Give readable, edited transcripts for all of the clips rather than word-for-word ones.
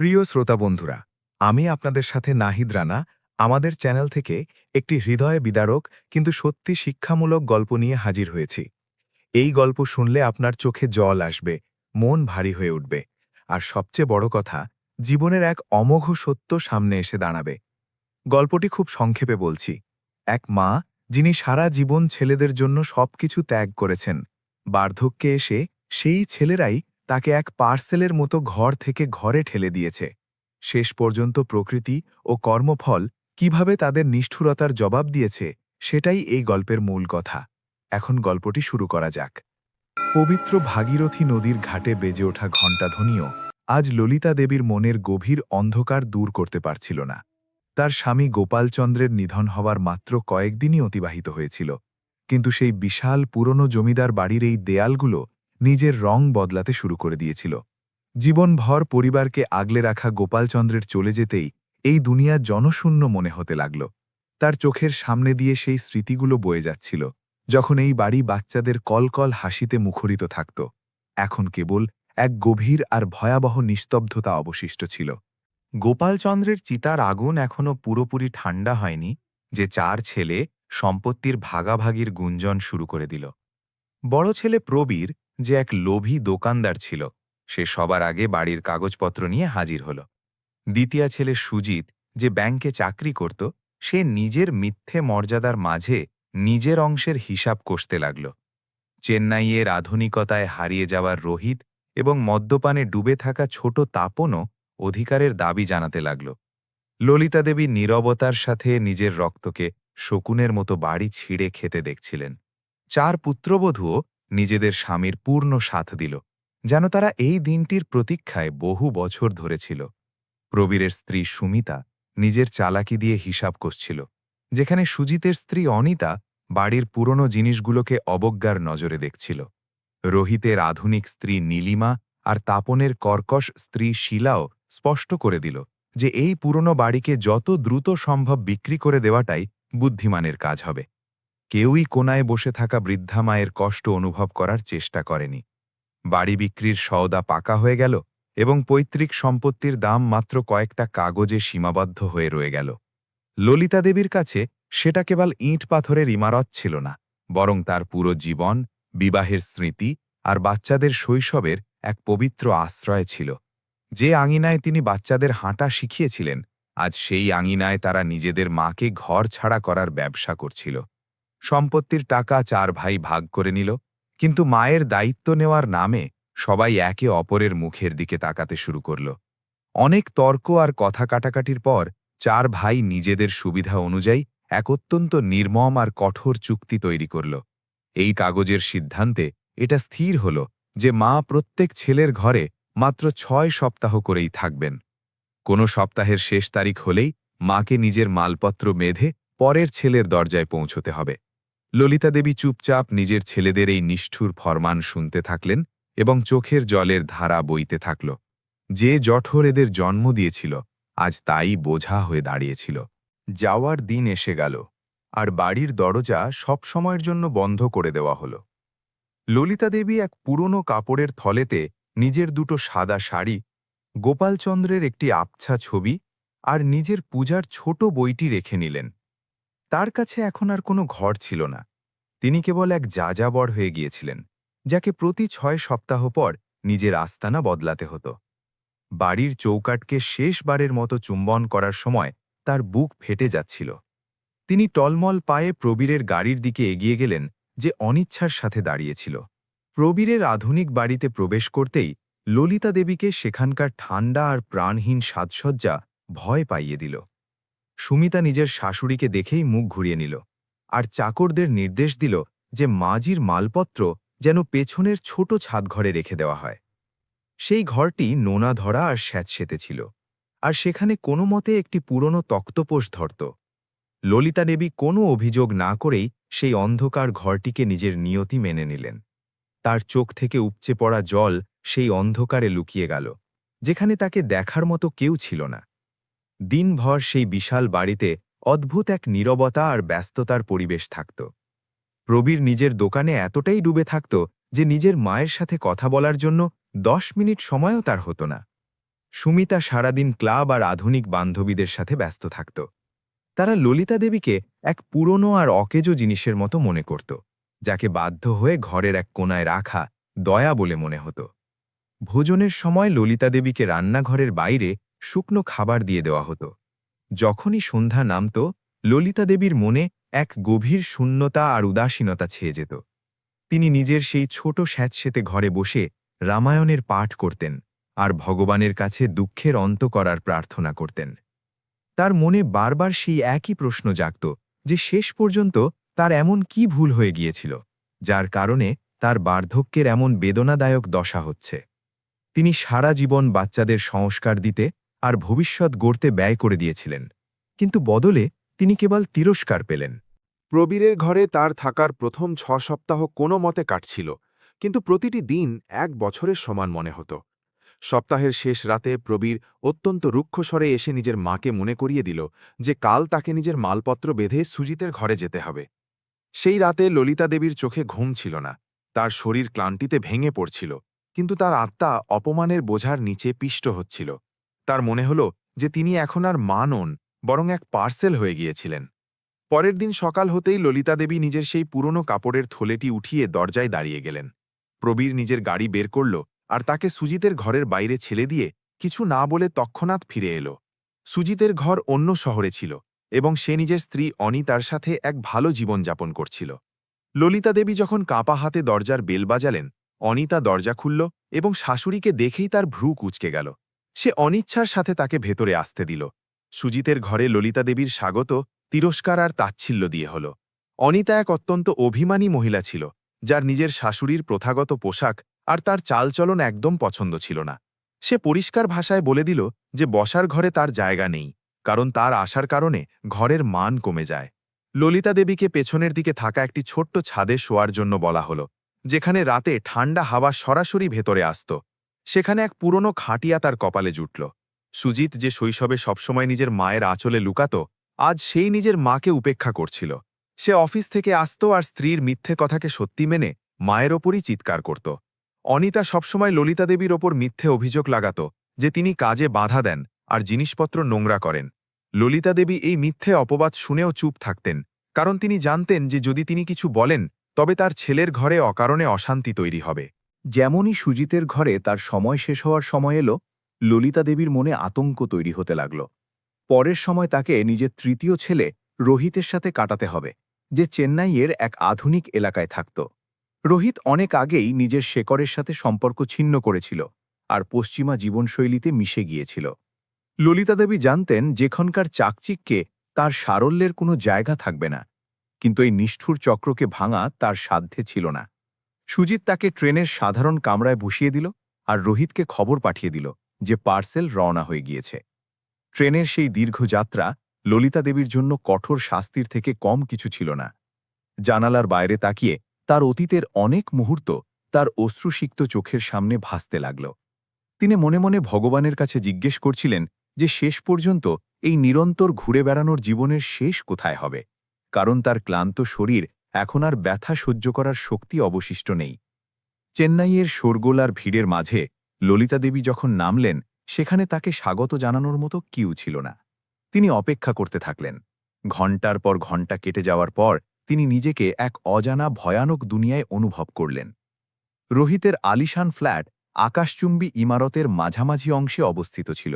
প্রিয় শ্রোতা বন্ধুরা, আমি আপনাদের সাথে নাহিদ রানা আমাদের চ্যানেল থেকে একটি হৃদয় বিদারক কিন্তু সত্যি শিক্ষামূলক গল্প নিয়ে হাজির হয়েছি। এই গল্প শুনলে আপনার চোখে জল আসবে, মন ভারী হয়ে উঠবে, আর সবচেয়ে বড় কথা, জীবনের এক অমোঘ সত্য সামনে এসে দাঁড়াবে। গল্পটি খুব সংক্ষেপে বলছি। এক মা, যিনি সারা জীবন ছেলেদের জন্য সবকিছু ত্যাগ করেছেন, বার্ধক্যে এসে সেই ছেলেরাই তাকে এক পার্সেলের মতো ঘর থেকে ঘরে ঠেলে দিয়েছে। শেষ পর্যন্ত প্রকৃতি ও কর্মফল কিভাবে তাদের নিষ্ঠুরতার জবাব দিয়েছে, সেটাই এই গল্পের মূল কথা। এখন গল্পটি শুরু করা যাক। পবিত্র ভাগীরথী নদীর ঘাটে বেজে ওঠা ঘণ্টাধ্বনিও আজ ললিতা দেবীর মনের গভীর অন্ধকার দূর করতে পারছিল না। তার স্বামী গোপালচন্দ্রের নিধন হওয়ার মাত্র কয়েকদিনই অতিবাহিত হয়েছিল, কিন্তু সেই বিশাল পুরনো জমিদার বাড়ির এই দেয়ালগুলো নিজের রং বদলাতে শুরু করে দিয়েছিল। জীবনভর পরিবারকে আগলে রাখা গোপালচন্দ্রের চলে যেতেই এই দুনিয়া জনশূন্য মনে হতে লাগল। তার চোখের সামনে দিয়ে সেই স্মৃতিগুলো বয়ে যাচ্ছিল, যখন এই বাড়ি বাচ্চাদের কলকল হাসিতে মুখরিত থাকত। এখন কেবল এক গভীর আর ভয়াবহ নিস্তব্ধতা অবশিষ্ট ছিল। গোপালচন্দ্রের চিতার আগুন এখনো পুরোপুরি ঠান্ডা হয়নি যে চার ছেলে সম্পত্তির ভাগাভাগির গুঞ্জন শুরু করে দিল। বড় ছেলে প্রবীর, যে এক লোভী দোকানদার ছিল, সে সবার আগে বাড়ির কাগজপত্র নিয়ে হাজির হল। দ্বিতীয় ছেলে সুজিত, যে ব্যাংকে চাকরি করত, সে নিজের মিথ্যে মর্যাদার মাঝে নিজের অংশের হিসাব কষতে লাগল। চেন্নাইয়ের আধুনিকতায় হারিয়ে যাওয়ার রোহিত এবং মদ্যপানে ডুবে থাকা ছোট তাপনও অধিকারের দাবি জানাতে লাগল। ললিতা দেবী নীরবতার সাথে নিজের রক্তকে শকুনের মতো বাড়ি ছিঁড়ে খেতে দেখছিলেন। চার পুত্রবধূও নিজেদের স্বামীর পূর্ণ সাথ দিল, যেন তারা এই দিনটির প্রতীক্ষায় বহু বছর ধরেছিল। প্রবীরের স্ত্রী সুমিতা নিজের চালাকি দিয়ে হিসাব কষছিল, যেখানে সুজিতের স্ত্রী অনিতা বাড়ির পুরনো জিনিসগুলোকে অবজ্ঞার নজরে দেখছিল। রোহিতের আধুনিক স্ত্রী নীলিমা আর তাপনের কর্কশ স্ত্রী শীলাও স্পষ্ট করে দিল যে এই পুরনো বাড়িকে যত দ্রুত সম্ভব বিক্রি করে দেওয়াটাই বুদ্ধিমানের কাজ হবে। কেউই কোনায় বসে থাকা বৃদ্ধা মায়ের কষ্ট অনুভব করার চেষ্টা করেনি। বাড়ি বিক্রির সওদা পাকা হয়ে গেল এবং পৈতৃক সম্পত্তির দাম মাত্র কয়েকটা কাগজে সীমাবদ্ধ হয়ে রয়ে গেল। ললিতা দেবীর কাছে সেটা কেবল ইট পাথরের ইমারত ছিল না, বরং তার পুরো জীবন, বিবাহের স্মৃতি আর বাচ্চাদের শৈশবের এক পবিত্র আশ্রয় ছিল। যে আঙিনায় তিনি বাচ্চাদের হাঁটা শিখিয়েছিলেন, আজ সেই আঙিনায় তারা নিজেদের মাকে ঘর ছাড়া করার ব্যবসা করছিল। সম্পত্তির টাকা চার ভাই ভাগ করে নিল, কিন্তু মায়ের দায়িত্ব নেওয়ার নামে সবাই একে অপরের মুখের দিকে তাকাতে শুরু করল। অনেক তর্ক আর কথা কাটাকাটির পর চার ভাই নিজেদের সুবিধা অনুযায়ী এক অত্যন্ত নির্মম আর কঠোর চুক্তি তৈরি করল। এই কাগজের সিদ্ধান্তে এটা স্থির হল যে মা প্রত্যেক ছেলের ঘরে মাত্র ৬ সপ্তাহ করেই থাকবেন। কোনো সপ্তাহের শেষ তারিখ হলেই মাকে নিজের মালপত্র মেধে পরের ছেলের দরজায় পৌঁছতে হবে। ললিতা দেবী চুপচাপ নিজের ছেলেদের এই নিষ্ঠুর ফরমান শুনতে থাকলেন এবং চোখের জলের ধারা বইতে থাকল। যে জঠর এদের জন্ম দিয়েছিল, আজ তাই বোঝা হয়ে দাঁড়িয়েছিল। যাওয়ার দিন এসে গেল, আর বাড়ির দরজা সব সময়ের জন্য বন্ধ করে দেওয়া হলো। ললিতা দেবী এক পুরনো কাপড়ের থলেতে নিজের দুটো সাদা শাড়ি, গোপালচন্দ্রের একটি আবছা ছবি আর নিজের পূজার ছোট বইটি রেখে নিলেন। তার কাছে এখন আর কোনো ঘর ছিল না। তিনি কেবল এক যাযাবর হয়ে গিয়েছিলেন, যাকে প্রতি ৬ সপ্তাহ পর নিজের আস্তানা বদলাতে হতো। বাড়ির চৌকাটকে শেষবারের মতো চুম্বন করার সময় তার বুক ফেটে যাচ্ছিল। তিনি টলমল পায়ে প্রবীরের গাড়ির দিকে এগিয়ে গেলেন, যে অনিচ্ছার সাথে দাঁড়িয়েছিল। প্রবীরের আধুনিক বাড়িতে প্রবেশ করতেই ললিতা দেবীকে সেখানকার ঠান্ডা আর প্রাণহীন সাজসজ্জা ভয় পাইয়ে দিল। সুমিতা নিজের শাশুড়িকে দেখেই মুখ ঘুরিয়ে নিল, আর চাকরদের নির্দেশ দিল যে মাজির মালপত্র যেন পেছনের ছোট ছাদঘরে রেখে দেওয়া হয়। সেই ঘরটি নোনা ধরা আর স্যাঁতসেঁতে ছিল, আর সেখানে কোনো মতে একটি পুরনো তক্তপোষ ধরত। ললিতা দেবী কোনো অভিযোগ না করেই সেই অন্ধকার ঘরটিকে নিজের নিয়তি মেনে নিলেন। তার চোখ থেকে উপচে পড়া জল সেই অন্ধকারে লুকিয়ে গেল, যেখানে তাকে দেখার মতো কেউ ছিল না। দিনভর সেই বিশাল বাড়িতে অদ্ভুত এক নীরবতা আর ব্যস্ততার পরিবেশ থাকত। প্রবীর নিজের দোকানে এতটাই ডুবে থাকত যে নিজের মায়ের সাথে কথা বলার জন্য ১০ মিনিট সময়ও তার হতো না। সুমিতা সারাদিন ক্লাব আর আধুনিক বান্ধবীদের সাথে ব্যস্ত থাকত। তারা ললিতা দেবীকে এক পুরনো আর অকেজো জিনিসের মতো মনে করত, যাকে বাধ্য হয়ে ঘরের এক কোণায় রাখা দয়া বলে মনে হতো। ভোজনের সময় ললিতা দেবীকে রান্নাঘরের বাইরে শুকনো খাবার দিয়ে দেওয়া হতো। যখনই সন্ধ্যা নামত, ললিতা দেবীর মনে এক গভীর শূন্যতা আর উদাসীনতা ছেয়ে যেত। তিনি নিজের সেই ছোট স্যাঁতসেঁতে ঘরে বসে রামায়ণের পাঠ করতেন আর ভগবানের কাছে দুঃখের অন্ত করার প্রার্থনা করতেন। তার মনে বারবার সেই একই প্রশ্ন জাগত যে শেষ পর্যন্ত তার এমন কি ভুল হয়ে গিয়েছিল, যার কারণে তার বার্ধক্যের এমন বেদনাদায়ক দশা হচ্ছে। তিনি সারা জীবন বাচ্চাদের সংস্কার দিতে আর ভবিষ্যৎ গড়তে ব্যয় করে দিয়েছিলেন, কিন্তু বদলে তিনি কেবল তিরস্কার পেলেন। প্রবীরের ঘরে তার থাকার প্রথম ৬ সপ্তাহ কোনো মতে কাটছিল, কিন্তু প্রতিটি দিন এক বছরের সমান মনে হতো। সপ্তাহের শেষ রাতে প্রবীর অত্যন্ত রুক্ষস্বরে এসে নিজের মাকে মনে করিয়ে দিল যে কাল তাকে নিজের মালপত্র বেঁধে সুজিতের ঘরে যেতে হবে। সেই রাতে ললিতা দেবীর চোখে ঘুম ছিল না, তার শরীর ক্লান্তিতে ভেঙে পড়ছিল, কিন্তু তার আত্মা অপমানের বোঝার নিচে পিষ্ট হচ্ছিল। তার মনে হল যে তিনি এখন আর মা নন, বরং এক পার্সেল হয়ে গিয়েছিলেন। পরের দিন সকাল হতেই ললিতা দেবী নিজের সেই পুরনো কাপড়ের থলেটি উঠিয়ে দরজায় দাঁড়িয়ে গেলেন। প্রবীর নিজের গাড়ি বের করল আর তাকে সুজিতের ঘরের বাইরে ছেড়ে দিয়ে কিছু না বলে তৎক্ষণাৎ ফিরে এলো। সুজিতের ঘর অন্য শহরে ছিল এবং সে নিজের স্ত্রী অনিতার সাথে এক ভালো জীবনযাপন করছিল। ললিতা দেবী যখন কাঁপা হাতে দরজার বেল বাজালেন, অনিতা দরজা খুলল এবং শাশুড়িকে দেখেই তার ভ্রু কুঁচকে গেল। সে অনিচ্ছার সাথে তাকে ভেতরে আসতে দিল। সুজিতের ঘরে ললিতা দেবীর স্বাগত তিরস্কার আর তাচ্ছিল্য দিয়ে হল। অনিতা এক অত্যন্ত অভিমানী মহিলা ছিল, যার নিজের শাশুড়ির প্রথাগত পোশাক আর তার চালচলন একদম পছন্দ ছিল না। সে পরিষ্কার ভাষায় বলে দিল যে বসার ঘরে তার জায়গা নেই, কারণ তার আসার কারণে ঘরের মান কমে যায়। ললিতা দেবীকে পেছনের দিকে থাকা একটি ছোট্ট ছাদে শোয়ার জন্য বলা হলো, যেখানে রাতে ঠান্ডা হাওয়া সরাসরি ভেতরে আসত। সেখানে এক পুরনো খাটিয়া তার কপালে জুটল। সুজিত যে শৈশবে সবসময় নিজের মায়ের আঁচলে লুকাত, আজ সেই নিজের মাকে উপেক্ষা করছিল। সে অফিস থেকে আসত আর স্ত্রীর মিথ্যে কথাকে সত্যি মেনে মায়ের ওপরই চিৎকার করত। অনিতা সবসময় ললিতা দেবীর ওপর মিথ্যে অভিযোগ লাগাত যে তিনি কাজে বাধা দেন আর জিনিসপত্র নোংরা করেন। ললিতা দেবী এই মিথ্যে অপবাদ শুনেও চুপ থাকতেন, কারণ তিনি জানতেন যে যদি তিনি কিছু বলেন তবে তার ছেলের ঘরে অকারণে অশান্তি তৈরি হবে। যেমনই সুজিতের ঘরে তার সময় শেষ হওয়ার সময় এলো, ললিতা দেবীর মনে আতঙ্ক তৈরি হতে লাগল। পরের সময় তাকে নিজের তৃতীয় ছেলে রোহিতের সাথে কাটাতে হবে, যে চেন্নাইয়ের এক আধুনিক এলাকায় থাকত। রোহিত অনেক আগেই নিজের শেকড়ের সাথে সম্পর্ক ছিন্ন করেছিল আর পশ্চিমা জীবনশৈলীতে মিশে গিয়েছিল। ললিতা দেবী জানতেন যেখানকার চাকচিক্যে তার সারল্যের কোনো জায়গা থাকবে না, কিন্তু এই নিষ্ঠুর চক্রকে ভাঙা তার সাধ্যে ছিল না। সুজিত তাকে ট্রেনের সাধারণ কামরায় বসিয়ে দিল আর রোহিতকে খবর পাঠিয়ে দিল যে পার্সেল রওনা হয়ে গিয়েছে। ট্রেনের সেই দীর্ঘ যাত্রা ললিতা দেবীর জন্য কঠোর শাস্তির থেকে কম কিছু ছিল না। জানালার বাইরে তাকিয়ে তার অতীতের অনেক মুহূর্ত তার অশ্রুসিক্ত চোখের সামনে ভাসতে লাগল। তিনি মনে মনে ভগবানের কাছে জিজ্ঞেস করছিলেন যে শেষ পর্যন্ত এই নিরন্তর ঘুরে বেড়ানোর জীবনের শেষ কোথায় হবে, কারণ তার ক্লান্ত শরীর এখন আর ব্যথা সহ্য করার শক্তি অবশিষ্ট নেই। চেন্নাইয়ের শোরগোল আর ভিড়ের মাঝে ললিতা দেবী যখন নামলেন, সেখানে তাকে স্বাগত জানানোর মতো কেউ ছিল না। তিনি অপেক্ষা করতে থাকলেন। ঘণ্টার পর ঘণ্টা কেটে যাওয়ার পর তিনি নিজেকে এক অজানা ভয়ানক দুনিয়ায় অনুভব করলেন। রোহিতের আলিশান ফ্ল্যাট আকাশচুম্বী ইমারতের মাঝামাঝি অংশে অবস্থিত ছিল।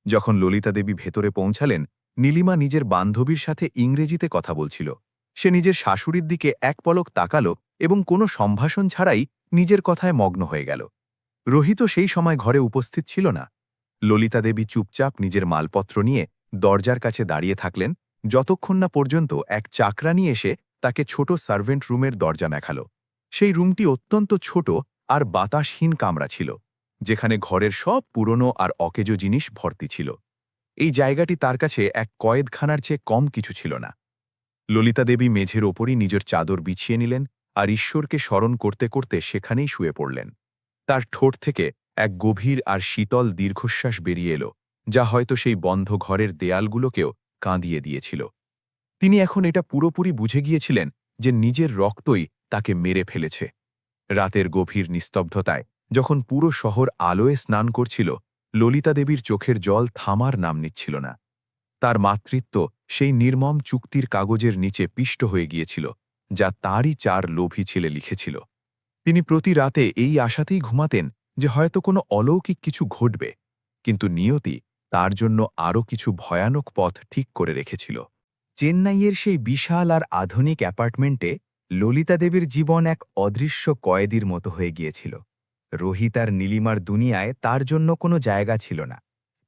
যখন ললিতা দেবী ভেতরে পৌঁছালেন, নীলিমা নিজের বান্ধবীর সাথে ইংরেজিতে কথা বলছিল। সে নিজের শাশুড়ির দিকে এক পলক তাকাল এবং কোনো সম্ভাষণ ছাড়াই নিজের কথায় মগ্ন হয়ে গেল। রোহিতও সেই সময় ঘরে উপস্থিত ছিল না। ললিতা দেবী চুপচাপ নিজের মালপত্র নিয়ে দরজার কাছে দাঁড়িয়ে থাকলেন, যতক্ষণ না পর্যন্ত এক চাকরানি এসে তাকে ছোট সার্ভেন্ট রুমের দরজা দেখাল। সেই রুমটি অত্যন্ত ছোট আর বাতাসহীন কামরা ছিল, যেখানে ঘরের সব পুরনো আর অকেজো জিনিস ভর্তি ছিল। এই জায়গাটি তার কাছে এক কয়েদখানার চেয়ে কম কিছু ছিল না। ললিতা দেবী মেঝের ওপরই নিজের চাদর বিছিয়ে নিলেন আর ঈশ্বরকে স্মরণ করতে করতে সেখানেই শুয়ে পড়লেন। তার ঠোঁট থেকে এক গভীর আর শীতল দীর্ঘশ্বাস বেরিয়ে এলো, যা হয়তো সেই বন্ধ ঘরের দেয়ালগুলোকেও কাঁদিয়ে দিয়েছিল। তিনি এখন এটা পুরোপুরি বুঝে গিয়েছিলেন যে নিজের রক্তই তাকে মেরে ফেলেছে। রাতের গভীর নিস্তব্ধতায় যখন পুরো শহর আলোয় স্নান করছিল, ললিতা দেবীর চোখের জল থামার নাম নিচ্ছিল না। তার মাতৃত্ব সেই নির্মম চুক্তির কাগজের নিচে পিষ্ট হয়ে গিয়েছিল, যা তাঁরই 4 লোভী ছেলে লিখেছিল। তিনি প্রতি রাতে এই আশাতেই ঘুমাতেন যে হয়তো কোনো অলৌকিক কিছু ঘটবে, কিন্তু নিয়তি তার জন্য আরও কিছু ভয়ানক পথ ঠিক করে রেখেছিল। চেন্নাইয়ের সেই বিশাল আর আধুনিক অ্যাপার্টমেন্টে ললিতা দেবীর জীবন এক অদৃশ্য কয়েদির মতো হয়ে গিয়েছিল। রোহিত আর নীলিমার দুনিয়ায় তার জন্য কোনো জায়গা ছিল না।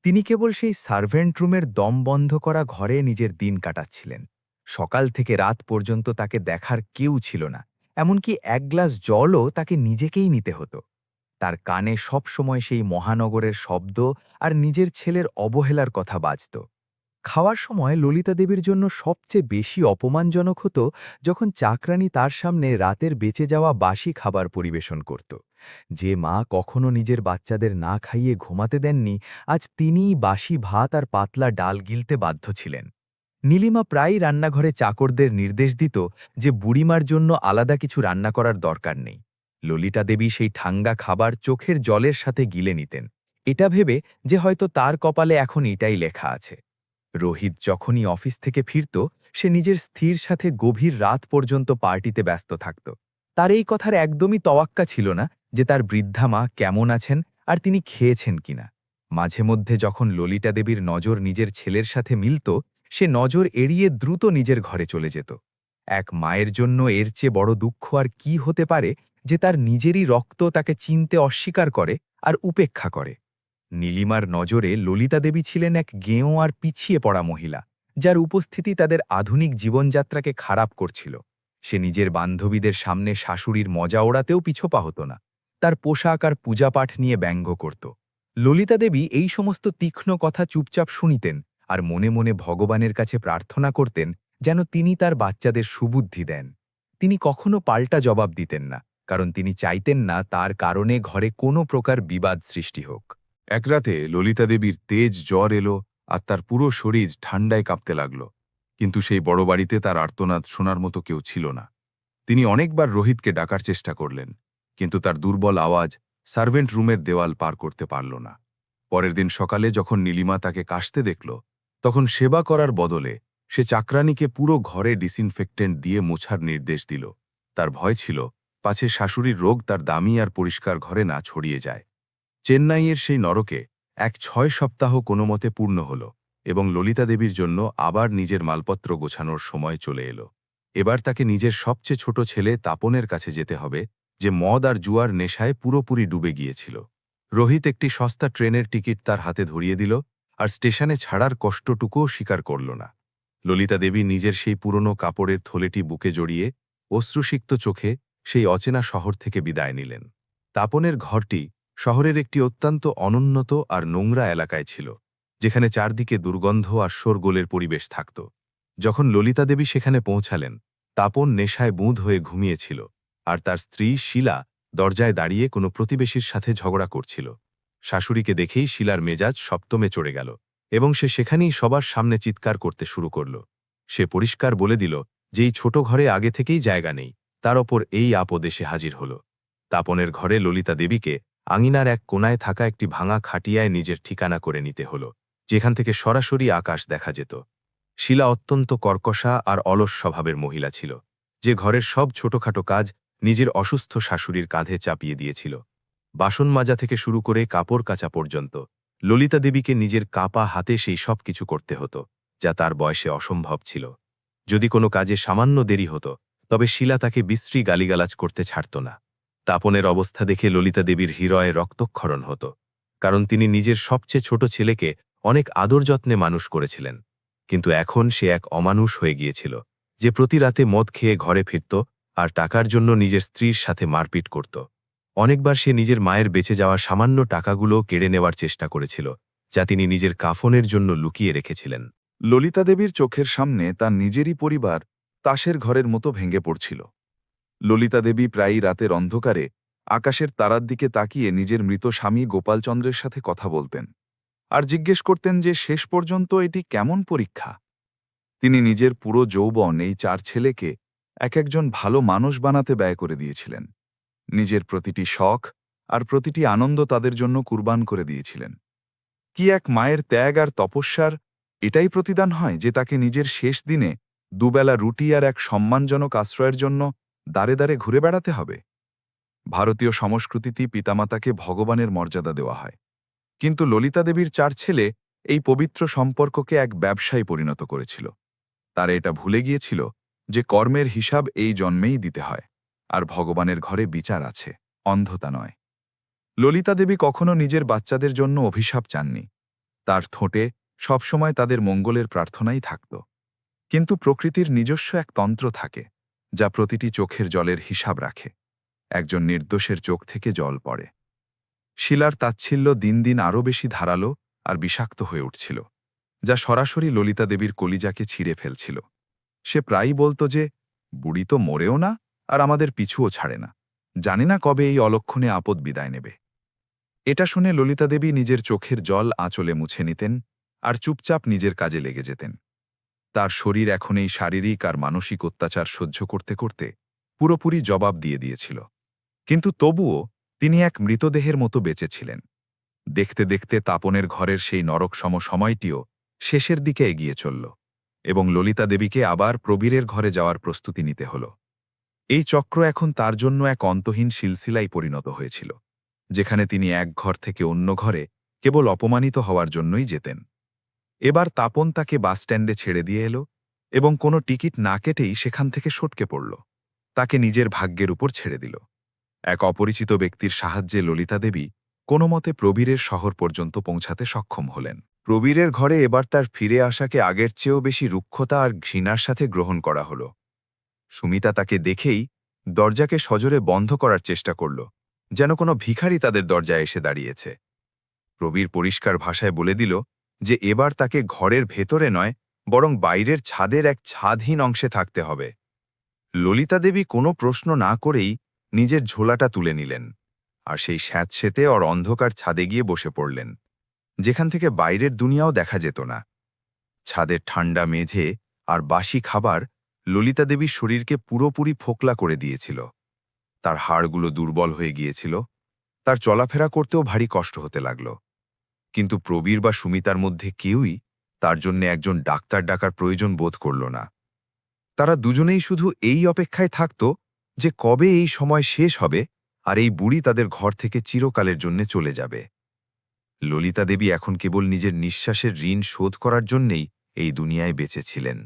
তিনি কেবল সেই সার্ভেন্ট রুমের দম বন্ধ করা ঘরে নিজের দিন কাটাচ্ছিলেন। সকাল থেকে রাত পর্যন্ত তাকে দেখার কেউ ছিল না, এমনকি এক গ্লাস জলও তাকে নিজেকেই নিতে হতো। তার কানে সবসময় সেই মহানগরের শব্দ আর নিজের ছেলের অবহেলার কথা বাজত। খাওয়ার সময় ললিতা দেবীর জন্য সবচেয়ে বেশি অপমানজনক হতো যখন চাকরানী তার সামনে রাতের বেঁচে যাওয়া বাসি খাবার পরিবেশন করত। যে মা কখনো নিজের বাচ্চাদের না খাইয়ে ঘুমাতে দেননি, আজ তিনিই বাসি ভাত আর পাতলা ডাল গিলতে বাধ্য ছিলেন। নীলিমা প্রায়ই রান্নাঘরে চাকরদের নির্দেশ দিত যে বুড়িমার জন্য আলাদা কিছু রান্না করার দরকার নেই। ললিতা দেবী সেই ঠাঙ্গা খাবার চোখের জলের সাথে গিলে নিতেন, এটা ভেবে যে হয়তো তার কপালে এখন এটাই লেখা আছে। রোহিত যখনই অফিস থেকে ফিরত, সে নিজের স্থির সাথে গভীর রাত পর্যন্ত পার্টিতে ব্যস্ত থাকত। তার এই কথার একদমই তওয়াক্কা ছিল না যে তার বৃদ্ধা মা কেমন আছেন আর তিনি খেয়েছেন কিনা। মাঝে মধ্যে যখন ললিতা দেবীর নজর নিজের ছেলের সাথে মিলত, সে নজর এড়িয়ে দ্রুত নিজের ঘরে চলে যেত। এক মায়ের জন্য এর চেয়ে বড় দুঃখ আর কি হতে পারে যে তার নিজেরই রক্ত তাকে চিনতে অস্বীকার করে আর উপেক্ষা করে। নীলিমার নজরে ললিতা দেবী ছিলেন এক গেঁয়ো আর পিছিয়ে পড়া মহিলা, যার উপস্থিতি তাদের আধুনিক জীবনযাত্রাকে খারাপ করছিল। সে নিজের বান্ধবীদের সামনে শাশুড়ির মজা ওড়াতেও পিছোপা হতো না, তার পোশাক আর পূজাপাঠ নিয়ে ব্যঙ্গ করত। ললিতা দেবী এই সমস্ত তীক্ষ্ণ কথা চুপচাপ শুনিতেন আর মনে মনে ভগবানের কাছে প্রার্থনা করতেন যেন তিনি তার বাচ্চাদের সুবুদ্ধি দেন। তিনি কখনো পাল্টা জবাব দিতেন না, কারণ তিনি চাইতেন না তার কারণে ঘরে কোনো প্রকার বিবাদ সৃষ্টি হোক। এক রাতে ললিতা দেবীর তেজ জ্বর এলো আর তার পুরো শরীর ঠান্ডায় কাঁপতে লাগল। কিন্তু সেই বড় বাড়িতে তার আর্তনাদ শোনার মতো কেউ ছিল না। তিনি অনেকবার রোহিতকে ডাকার চেষ্টা করলেন, কিন্তু তার দুর্বল আওয়াজ সার্ভেন্ট রুমের দেওয়াল পার করতে পারল না। পরের দিন সকালে যখন নীলিমা তাকে কাশতে দেখল, তখন সেবা করার বদলে সে চাকরানীকে পুরো ঘরে ডিসইনফেক্টেন্ট দিয়ে মোছার নির্দেশ দিল। তার ভয় ছিল পাছে শাশুড়ির রোগ তার দামি আর পরিষ্কার ঘরে না ছড়িয়ে যায়। চেন্নাইয়ের সেই নরকে 6 সপ্তাহ কোনোমতে পূর্ণ হল এবং ললিতা দেবীর জন্য আবার নিজের মালপত্র গোছানোর সময় চলে এলো। এবার তাকে নিজের সবচেয়ে ছোট ছেলে তাপনের কাছে যেতে হবে, যে মদ আর জুয়ার নেশায় পুরোপুরি ডুবে গিয়েছিল। রোহিত একটি সস্তা ট্রেনের টিকিট তার হাতে ধরিয়ে দিল আর স্টেশনে ছাড়ার কষ্টটুকুও স্বীকার করল না। ললিতা দেবী নিজের সেই পুরনো কাপড়ের থলেটি বুকে জড়িয়ে অশ্রুসিক্ত চোখে সেই অচেনা শহর থেকে বিদায় নিলেন। তাপনের ঘরটি শহরের একটি অত্যন্ত অনুন্নত আর নোংরা এলাকায় ছিল, যেখানে চারদিকে দুর্গন্ধ আর শোরগোলের পরিবেশ থাকত। যখন ললিতা দেবী সেখানে পৌঁছালেন, তাপন নেশায় বুঁদ হয়ে ঘুমিয়েছিল আর তার স্ত্রী শিলা দরজায় দাঁড়িয়ে কোনো প্রতিবেশীর সাথে ঝগড়া করছিল। শাশুড়িকে দেখেই শিলার মেজাজ সপ্তমে চড়ে গেল এবং সে সেখানেই সবার সামনে চিৎকার করতে শুরু করল। সে পরিষ্কার বলে দিল যে এই ছোট ঘরে আগে থেকেই জায়গা নেই, তার ওপর এই আপদ এসে হাজির হল। তাপনের ঘরে ললিতা দেবীকে আঙিনার এক কোনায় থাকা একটি ভাঙা খাটিয়ায় নিজের ঠিকানা করে নিতে হল, যেখান থেকে সরাসরি আকাশ দেখা যেত। শিলা অত্যন্ত কর্কশা আর অলস স্বভাবের মহিলা ছিল, যে ঘরের সব ছোটখাটো কাজ নিজের অসুস্থ শাশুড়ির কাঁধে চাপিয়ে দিয়েছিল। বাসন মাজা থেকে শুরু করে কাপড় কাচা পর্যন্ত ললিতা দেবীকে নিজের কাপা হাতে সেই সব কিছু করতে হতো, যা তার বয়সে অসম্ভব ছিল। যদি কোনো কাজে সামান্য দেরি হতো, তবে শিলা তাকে বিশ্রী গালিগালাজ করতে ছাড়ত না। তাপনের অবস্থা দেখে ললিতা দেবীর হৃদয়ে রক্তক্ষরণ হতো, কারণ তিনি নিজের সবচেয়ে ছোট ছেলেকে অনেক আদর যত্নে মানুষ করেছিলেন। কিন্তু এখন সে এক অমানুষ হয়ে গিয়েছিল, যে প্রতি রাতে মদ খেয়ে ঘরে ফিরত আর টাকার জন্য নিজের স্ত্রীর সাথে মারপিট করত। অনেকবার সে নিজের মায়ের বেঁচে যাওয়া সামান্য টাকাগুলো কেড়ে নেওয়ার চেষ্টা করেছিল, যা তিনি নিজের কাফনের জন্য লুকিয়ে রেখেছিলেন। ললিতা দেবীর চোখের সামনে তার নিজেরই পরিবার তাসের ঘরের মতো ভেঙে পড়ছিল। ললিতা দেবী প্রায়ই রাতের অন্ধকারে আকাশের তারার দিকে তাকিয়ে নিজের মৃত স্বামী গোপালচন্দ্রের সাথে কথা বলতেন আর জিজ্ঞেস করতেন যে শেষ পর্যন্ত এটি কেমন পরীক্ষা। তিনি নিজের পুরো যৌবন এই 4 ছেলেকে একজন ভালো মানুষ বানাতে ব্যয় করে দিয়েছিলেন। নিজের প্রতিটি শখ আর প্রতিটি আনন্দ তাদের জন্য কুরবান করে দিয়েছিলেন। কি এক মায়ের ত্যাগ আর তপস্যার এটাই প্রতিদান হয় যে তাকে নিজের শেষ দিনে দুবেলা রুটি আর এক সম্মানজনক আশ্রয়ের জন্য দাঁড়ে দাঁড়ে ঘুরে বেড়াতে হবে? ভারতীয় সংস্কৃতিতে পিতামাতাকে ভগবানের মর্যাদা দেওয়া হয়, কিন্তু ললিতা দেবীর 4 ছেলে এই পবিত্র সম্পর্ককে এক ব্যবসায় পরিণত করেছিল। তারা এটা ভুলে গিয়েছিল যে কর্মের হিসাব এই জন্মেই দিতে হয়, আর ভগবানের ঘরে বিচার আছে, অন্ধতা নয়। ললিতা দেবী কখনো নিজের বাচ্চাদের জন্য অভিশাপ চাননি। তার ঠোঁটে সবসময় তাদের মঙ্গলের প্রার্থনাই থাকত। কিন্তু প্রকৃতির নিজস্ব এক তন্ত্র থাকে, যা প্রতিটি চোখের জলের হিসাব রাখে। একজন নির্দোষের চোখ থেকে জল পড়ে। শিলার তাচ্ছিল্য দিন দিন আরও বেশি ধারালো আর বিষাক্ত হয়ে উঠছিল, যা সরাসরি ললিতা দেবীর কলিজাকে ছিঁড়ে ফেলছিল। সে প্রায়ই বলতো যে, বুড়ি তো মরেও না আর আমাদের পিছুও ছাড়ে না, জানি না কবে এই অলক্ষণে আপদ বিদায় নেবে। এটা শুনে ললিতা দেবী নিজের চোখের জল আঁচলে মুছে নিতেন আর চুপচাপ নিজের কাজে লেগে যেতেন। তার শরীর এখন এই শারীরিক আর মানসিক অত্যাচার সহ্য করতে করতে পুরোপুরি জবাব দিয়ে দিয়েছিল, কিন্তু তবুও তিনি এক মৃতদেহের মতো বেঁচে ছিলেন। দেখতে দেখতে তাপনের ঘরের সেই নরকসম সময়টিও শেষের দিকে এগিয়ে চলল, এবং ললিতা দেবীকে আবার প্রবীরের ঘরে যাওয়ার প্রস্তুতি নিতে হল। এই চক্র এখন তার জন্য এক অন্তহীন সিলসিলায় পরিণত হয়েছিল, যেখানে তিনি এক ঘর থেকে অন্য ঘরে কেবল অপমানিত হওয়ার জন্যই যেতেন। এবার তাপন তাকে বাসস্ট্যান্ডে ছেড়ে দিয়ে এলো এবং কোনো টিকিট না কেটেই সেখান থেকে সটকে পড়ল। তাকে নিজের ভাগ্যের উপর ছেড়ে দিল। এক অপরিচিত ব্যক্তির সাহায্যে ললিতা দেবী কোনো মতে প্রবীরের শহর পর্যন্ত পৌঁছাতে সক্ষম হলেন। প্রবীরের ঘরে এবার তার ফিরে আসাকে আগের চেয়েও বেশি রুক্ষতা আর ঘৃণার সাথে গ্রহণ করা হল। সুমিতা তাকে দেখেই দরজাকে সজোরে বন্ধ করার চেষ্টা করল, যেন কোনো ভিখারি তাদের দরজায় এসে দাঁড়িয়েছে। প্রবীর পরিষ্কার ভাষায় বলে দিল যে এবার তাকে ঘরের ভেতরে নয়, বরং বাইরের ছাদের এক ছাদহীন অংশে থাকতে হবে। ললিতা দেবী কোনো প্রশ্ন না করেই নিজের ঝোলাটা তুলে নিলেন, আর সেই স্যাঁতসেঁতে ওর অন্ধকার ছাদে গিয়ে বসে পড়লেন, যেখান থেকে বাইরের দুনিয়াও দেখা যেত না। ছাদের ঠান্ডা মেঝে আর বাসি খাবার ললিতা দেবীর শরীরকে পুরোপুরি ফোকলা করে দিয়েছিল। তার হাড়গুলো দুর্বল হয়ে গিয়েছিল, তার চলাফেরা করতেও ভারী কষ্ট হতে লাগল। কিন্তু প্রবীর বা সুমিতার মধ্যে কেউই তার জন্য একজন ডাক্তার ডাকার প্রয়োজন বোধ করল না। তারা দুজনেই শুধু এই অপেক্ষায় থাকত যে কবে এই সময় শেষ হবে আর এই বুড়ি তাদের ঘর থেকে চিরকালের জন্য চলে যাবে। ললিতা দেবী এখন কেবল নিজের নিঃশ্বাসের ঋণ শোধ করার জন্যেই এই দুনিয়ায় বেঁচে ছিলেন।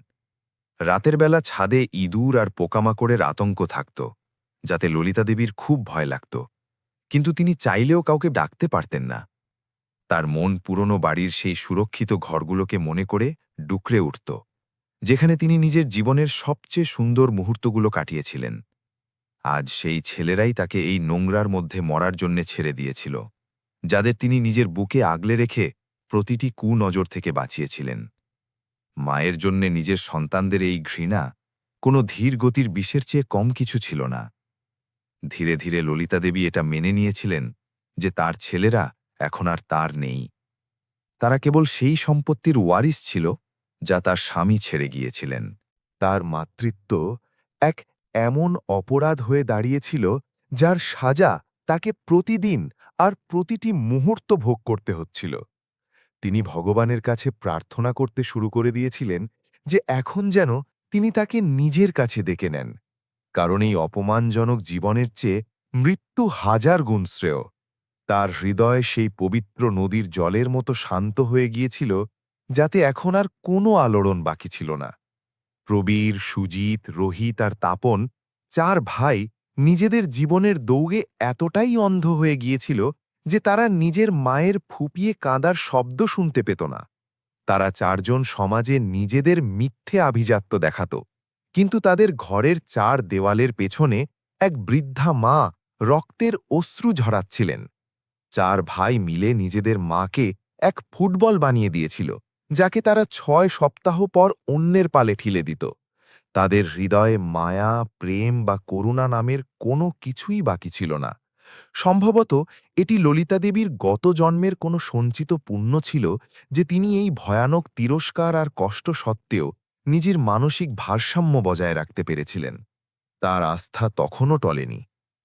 রাতের বেলা ছাদে ইঁদুর আর পোকামাকড়ের আতঙ্ক থাকত, যাতে ললিতা দেবীর খুব ভয় লাগত, কিন্তু তিনি চাইলেও কাউকে ডাকতে পারতেন না। তার মন পুরনো বাড়ির সেই সুরক্ষিত ঘরগুলোকে মনে করে ডুকরে উঠত, যেখানে তিনি নিজের জীবনের সবচেয়ে সুন্দর মুহূর্তগুলো কাটিয়েছিলেন। আজ সেই ছেলেরাই তাকে এই নোংরার মধ্যে মরার জন্যে ছেড়ে দিয়েছিল, যাদের তিনি নিজের বুকে আগলে রেখে প্রতিটি কুনজর থেকে বাঁচিয়েছিলেন। মায়ের জন্যে নিজের সন্তানদের এই ঘৃণা কোনো ধীর গতির বিষের চেয়ে কম কিছু ছিল না। ধীরে ধীরে ললিতা দেবী এটা মেনে নিয়েছিলেন যে তার ছেলেরা এখন আর তার নেই। তারা কেবল সেই সম্পত্তির ওয়ারিস ছিল যা তার স্বামী ছেড়ে গিয়েছিলেন। তার মাতৃত্ব এক এমন অপরাধ হয়ে দাঁড়িয়েছিল যার সাজা তাকে প্রতিদিন আর প্রতিটি মুহূর্ত ভোগ করতে হচ্ছিল। তিনি ভগবানের কাছে প্রার্থনা করতে শুরু করে দিয়েছিলেন যে এখন যেন তিনি তাকে নিজের কাছে ডেকে নেন, কারণ এই অপমানজনক জীবনের চেয়ে মৃত্যু হাজার গুণ শ্রেয়। তার হৃদয় সেই পবিত্র নদীর জলের মতো শান্ত হয়ে গিয়েছিল, যাতে এখন আর কোনো আলোড়ন বাকি ছিল না। প্রবীর, সুজিত, রোহিত আর তাপন 4 ভাই নিজেদের জীবনের দৌড়ে এতটাই অন্ধ হয়ে গিয়েছিল যে তারা নিজের মায়ের ফুপিয়ে কাঁদার শব্দ শুনতে পেত না। তারা 4 জন সমাজে নিজেদের মিথ্যে আভিজাত্য দেখাত, কিন্তু তাদের ঘরের 4 দেওয়ালের পেছনে এক বৃদ্ধা মা রক্তের অশ্রু ঝরাচ্ছিলেন। 4 ভাই মিলে নিজেদের মাকে এক ফুটবল বানিয়ে দিয়েছিল, যাকে তারা 6 সপ্তাহ পর অন্যের পালে ঠিলে দিত। তাদের হৃদয়ে মায়া, প্রেম বা করুণা নামের কোনো কিছুই বাকি ছিল না। সম্ভবত এটি ললিতা দেবীর গত জন্মের কোনো সঞ্চিত পুণ্য ছিল যে তিনি এই ভয়ানক তিরস্কার আর কষ্ট সত্ত্বেও নিজের মানসিক ভারসাম্য বজায় রাখতে পেরেছিলেন। তার আস্থা তখনও টলেনি।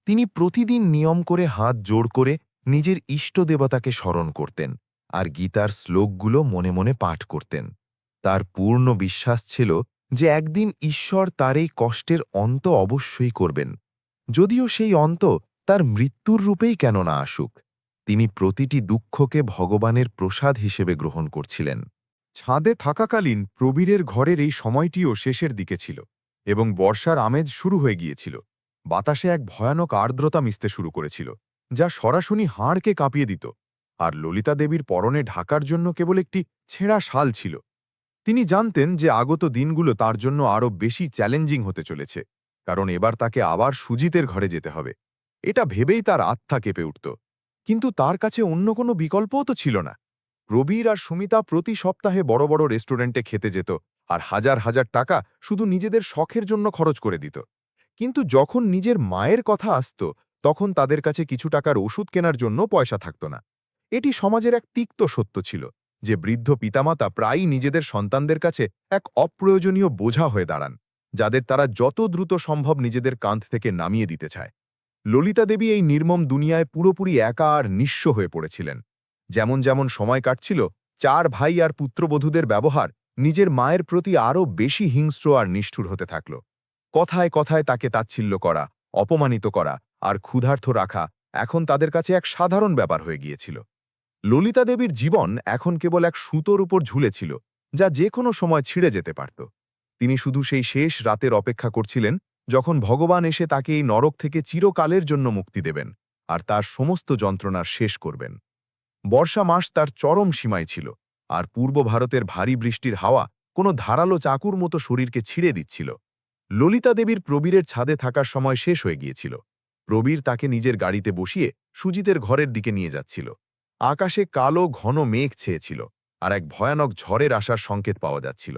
তিনি প্রতিদিন নিয়ম করে হাত জোড় করে নিজের ইষ্ট দেবতাকে স্মরণ করতেন আর গীতার শ্লোকগুলো মনে মনে পাঠ করতেন। তার পূর্ণ বিশ্বাস ছিল যে একদিন ঈশ্বর তার এই কষ্টের অন্ত অবশ্যই করবেন, যদিও সেই অন্ত তার মৃত্যুর রূপেই কেন না আসুক। তিনি প্রতিটি দুঃখকে ভগবানের প্রসাদ হিসেবে গ্রহণ করছিলেন। ছাদে থাকাকালীন প্রবীরের ঘরের এই সময়টিও শেষের দিকে ছিল এবং বর্ষার আমেজ শুরু হয়ে গিয়েছিল। বাতাসে এক ভয়ানক আর্দ্রতা মিশতে শুরু করেছিল, যা সরাসরি হাড়কে কাঁপিয়ে দিত। আর ললিতা দেবীর পরনে ঢাকার জন্য কেবল একটি ছেঁড়া শাল ছিল। তিনি জানতেন যে আগত দিনগুলো তার জন্য আরও বেশি চ্যালেঞ্জিং হতে চলেছে, কারণ এবার তাকে আবার সুজিতের ঘরে যেতে হবে। এটা ভেবেই তার আত্মা কেঁপে উঠত। কিন্তু তার কাছে অন্য কোনো বিকল্পও তো ছিল না। প্রবীর আর সুমিতা প্রতি সপ্তাহে বড় বড় রেস্টুরেন্টে খেতে যেত আর হাজার হাজার টাকা শুধু নিজেদের শখের জন্য খরচ করে দিত। কিন্তু যখন নিজের মায়ের কথা আসত, তখন তাদের কাছে কিছু টাকার ওষুধ কেনার জন্য পয়সা থাকত না। এটি সমাজের এক তিক্ত সত্য ছিল যে বৃদ্ধ পিতামাতা প্রায়ই নিজেদের সন্তানদের কাছে এক অপ্রয়োজনীয় বোঝা হয়ে দাঁড়ান, যাদের তারা যত দ্রুত সম্ভব নিজেদের কাঁধ থেকে নামিয়ে দিতে চায়। ললিতা দেবী এই নির্মম দুনিয়ায় পুরোপুরি একা আর নিঃস্ব হয়ে পড়েছিলেন। যেমন যেমন সময় কাটছিল, 4 ভাই আর পুত্রবধূদের ব্যবহার নিজের মায়ের প্রতি আরও বেশি হিংস্র আর নিষ্ঠুর হতে থাকল। কথায় কথায় তাকে তাচ্ছিল্য করা, অপমানিত করা আর ক্ষুধার্ত রাখা এখন তাদের কাছে এক সাধারণ ব্যাপার হয়ে গিয়েছিল। ললিতা দেবীর জীবন এখন কেবল এক সুতোর উপর ঝুলেছিল, যা যে কোনো সময় ছিঁড়ে যেতে পারত। তিনি শুধু সেই শেষ রাতের অপেক্ষা করছিলেন, যখন ভগবান এসে তাকে এই নরক থেকে চিরকালের জন্য মুক্তি দেবেন আর তার সমস্ত যন্ত্রণার শেষ করবেন। বর্ষা মাস তার চরম সীমায় ছিল, আর পূর্ব ভারতের ভারী বৃষ্টির হাওয়া কোনো ধারালো চাকুর মতো শরীরকে ছিঁড়ে দিচ্ছিল। ললিতা দেবীর প্রবীরের ছাদে থাকার সময় শেষ হয়ে গিয়েছিল। প্রবীর তাকে নিজের গাড়িতে বসিয়ে সুজিতের ঘরের দিকে নিয়ে যাচ্ছিল। আকাশে কালো ঘন মেঘ ছেয়েছিল, আর এক ভয়ানক ঝড়ের আসার সংকেত পাওয়া যাচ্ছিল।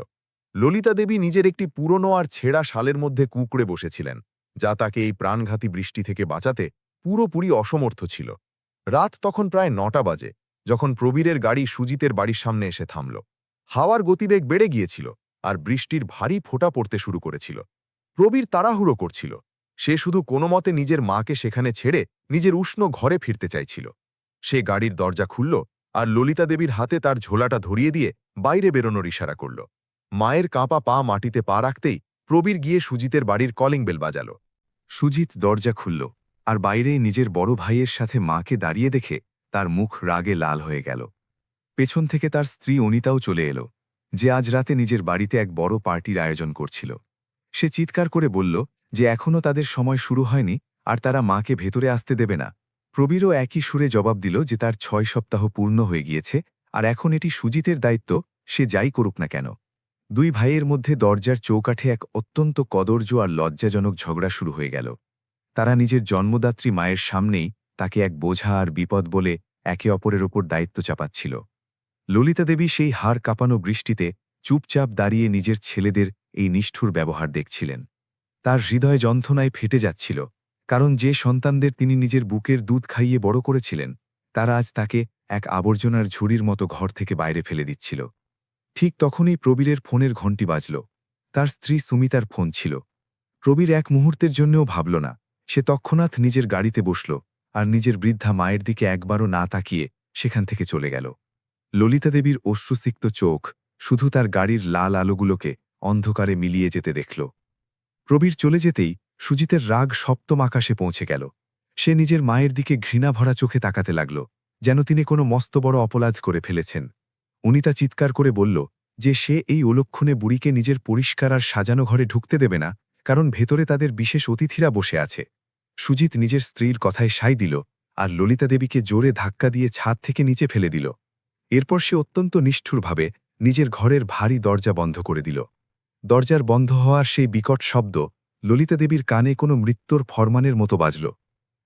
ললিতা দেবী নিজের একটি পুরনো আর ছেঁড়া শালের মধ্যে কুঁকড়ে বসেছিলেন, যা তাকে এই প্রাণঘাতী বৃষ্টি থেকে বাঁচাতে পুরোপুরি অসমর্থ ছিল। রাত তখন প্রায় 9টা বাজে, যখন প্রবীরের গাড়ি সুজিতের বাড়ির সামনে এসে থামল। হাওয়ার গতিবেগ বেড়ে গিয়েছিল, আর বৃষ্টির ভারী ফোঁটা পড়তে শুরু করেছিল। প্রবীর তাড়াহুড়ো করছিল। সে শুধু কোনোমতে নিজের মাকে সেখানে ছেড়ে নিজের উষ্ণ ঘরে ফিরতে চাইছিল। সে গাড়ির দরজা খুলল আর ললিতা দেবীর হাতে তার ঝোলাটা ধরিয়ে দিয়ে বাইরে বেরোনোর ইশারা করল। মায়ের কাঁপা পা মাটিতে পা রাখতেই প্রবীর গিয়ে সুজিতের বাড়ির কলিং বেল বাজাল। সুজিত দরজা খুলল, আর বাইরে নিজের বড় ভাইয়ের সাথে মাকে দাঁড়িয়ে দেখে তার মুখ রাগে লাল হয়ে গেল। পেছন থেকে তার স্ত্রী অনিতাও চলে এলো, যে আজ রাতে নিজের বাড়িতে এক বড় পার্টির আয়োজন করছিল। সে চিৎকার করে বলল যে এখনও তাদের সময় শুরু হয়নি আর তারা মাকে ভেতরে আসতে দেবে না। প্রবীরও একই সুরে জবাব দিল যে তার 6 সপ্তাহ পূর্ণ হয়ে গিয়েছে, আর এখন এটি সুজিতের দায়িত্ব, সে যাই করুক না কেন। 2 ভাইয়ের মধ্যে দরজার চৌকাঠে এক অত্যন্ত কদর্য আর লজ্জাজনক ঝগড়া শুরু হয়ে গেল। তারা নিজের জন্মদাত্রী মায়ের সামনেই তাকে এক বোঝা আর বিপদ বলে একে অপরের ওপর দায়িত্ব চাপাচ্ছিল। ললিতা দেবী সেই হাড় কাঁপানো বৃষ্টিতে চুপচাপ দাঁড়িয়ে নিজের ছেলেদের এই নিষ্ঠুর ব্যবহার দেখছিলেন। তার হৃদয় যন্ত্রণায় ফেটে যাচ্ছিল, কারণ যে সন্তানদের তিনি নিজের বুকের দুধ খাইয়ে বড় করেছিলেন, তারা আজ তাকে এক আবর্জনার ঝুড়ির মতো ঘর থেকে বাইরে ফেলে দিচ্ছিল। ঠিক তখনই প্রবীরের ফোনের ঘণ্টি বাজল। তার স্ত্রী সুমিতার ফোন ছিল। প্রবীর এক মুহূর্তের জন্যও ভাবল না। সে তৎক্ষণাৎ নিজের গাড়িতে বসল আর নিজের বৃদ্ধা মায়ের দিকে একবারও না তাকিয়ে সেখান থেকে চলে গেল। ললিতা দেবীর অশ্রুসিক্ত চোখ শুধু তার গাড়ির লাল আলোগুলোকে অন্ধকারে মিলিয়ে যেতে দেখল। প্রবীর চলে যেতেই সুজিতের রাগ সপ্তম আকাশে পৌঁছে গেল। সে নিজের মায়ের দিকে ঘৃণা ভরা চোখে তাকাতে লাগল, যেন তিনি কোনো মস্ত বড় অপরাধ করে ফেলেছেন। অনিতা চিৎকার করে বলল যে সে এই অলক্ষণে বুড়িকে নিজের পরিষ্কার আর সাজানো ঘরে ঢুকতে দেবে না, কারণ ভেতরে তাদের বিশেষ অতিথিরা বসে আছে। সুজিত নিজের স্ত্রীর কথায় সায় দিল আর ললিতা দেবীকে জোরে ধাক্কা দিয়ে ছাদ থেকে নিচে ফেলে দিল। এরপর সে অত্যন্ত নিষ্ঠুরভাবে নিজের ঘরের ভারী দরজা বন্ধ করে দিল। দরজার বন্ধ হওয়ার সেই বিকট শব্দ ললিতা দেবীর কানে কোনো মৃত্যুর ফরমানের মতো বাজল।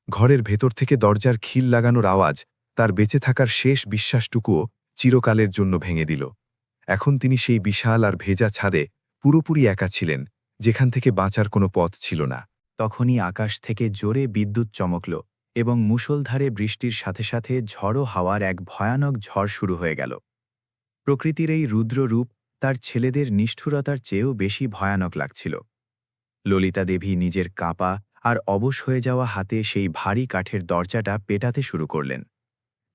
ঘরের ভেতর থেকে দরজার খিল লাগানোর আওয়াজ তার বেঁচে থাকার শেষ বিশ্বাসটুকুও চিরকালের জন্য ভেঙে দিল। এখন তিনি সেই বিশাল আর ভেজা ছাদে পুরোপুরি একা ছিলেন, যেখান থেকে বাঁচার কোনো পথ ছিল না। তখনই আকাশ থেকে জোরে বিদ্যুৎ চমকল এবং মুষলধারে বৃষ্টির সাথে সাথে ঝড়ো হাওয়ার এক ভয়ানক ঝড় শুরু হয়ে গেল। প্রকৃতির এই রুদ্র রূপ তার ছেলেদের নিষ্ঠুরতার চেয়েও বেশি ভয়ানক লাগছিল। ললিতা দেবী নিজের কাঁপা আর অবশ হয়ে যাওয়া হাতে সেই ভারী কাঠের দরজাটা পেটাতে শুরু করলেন।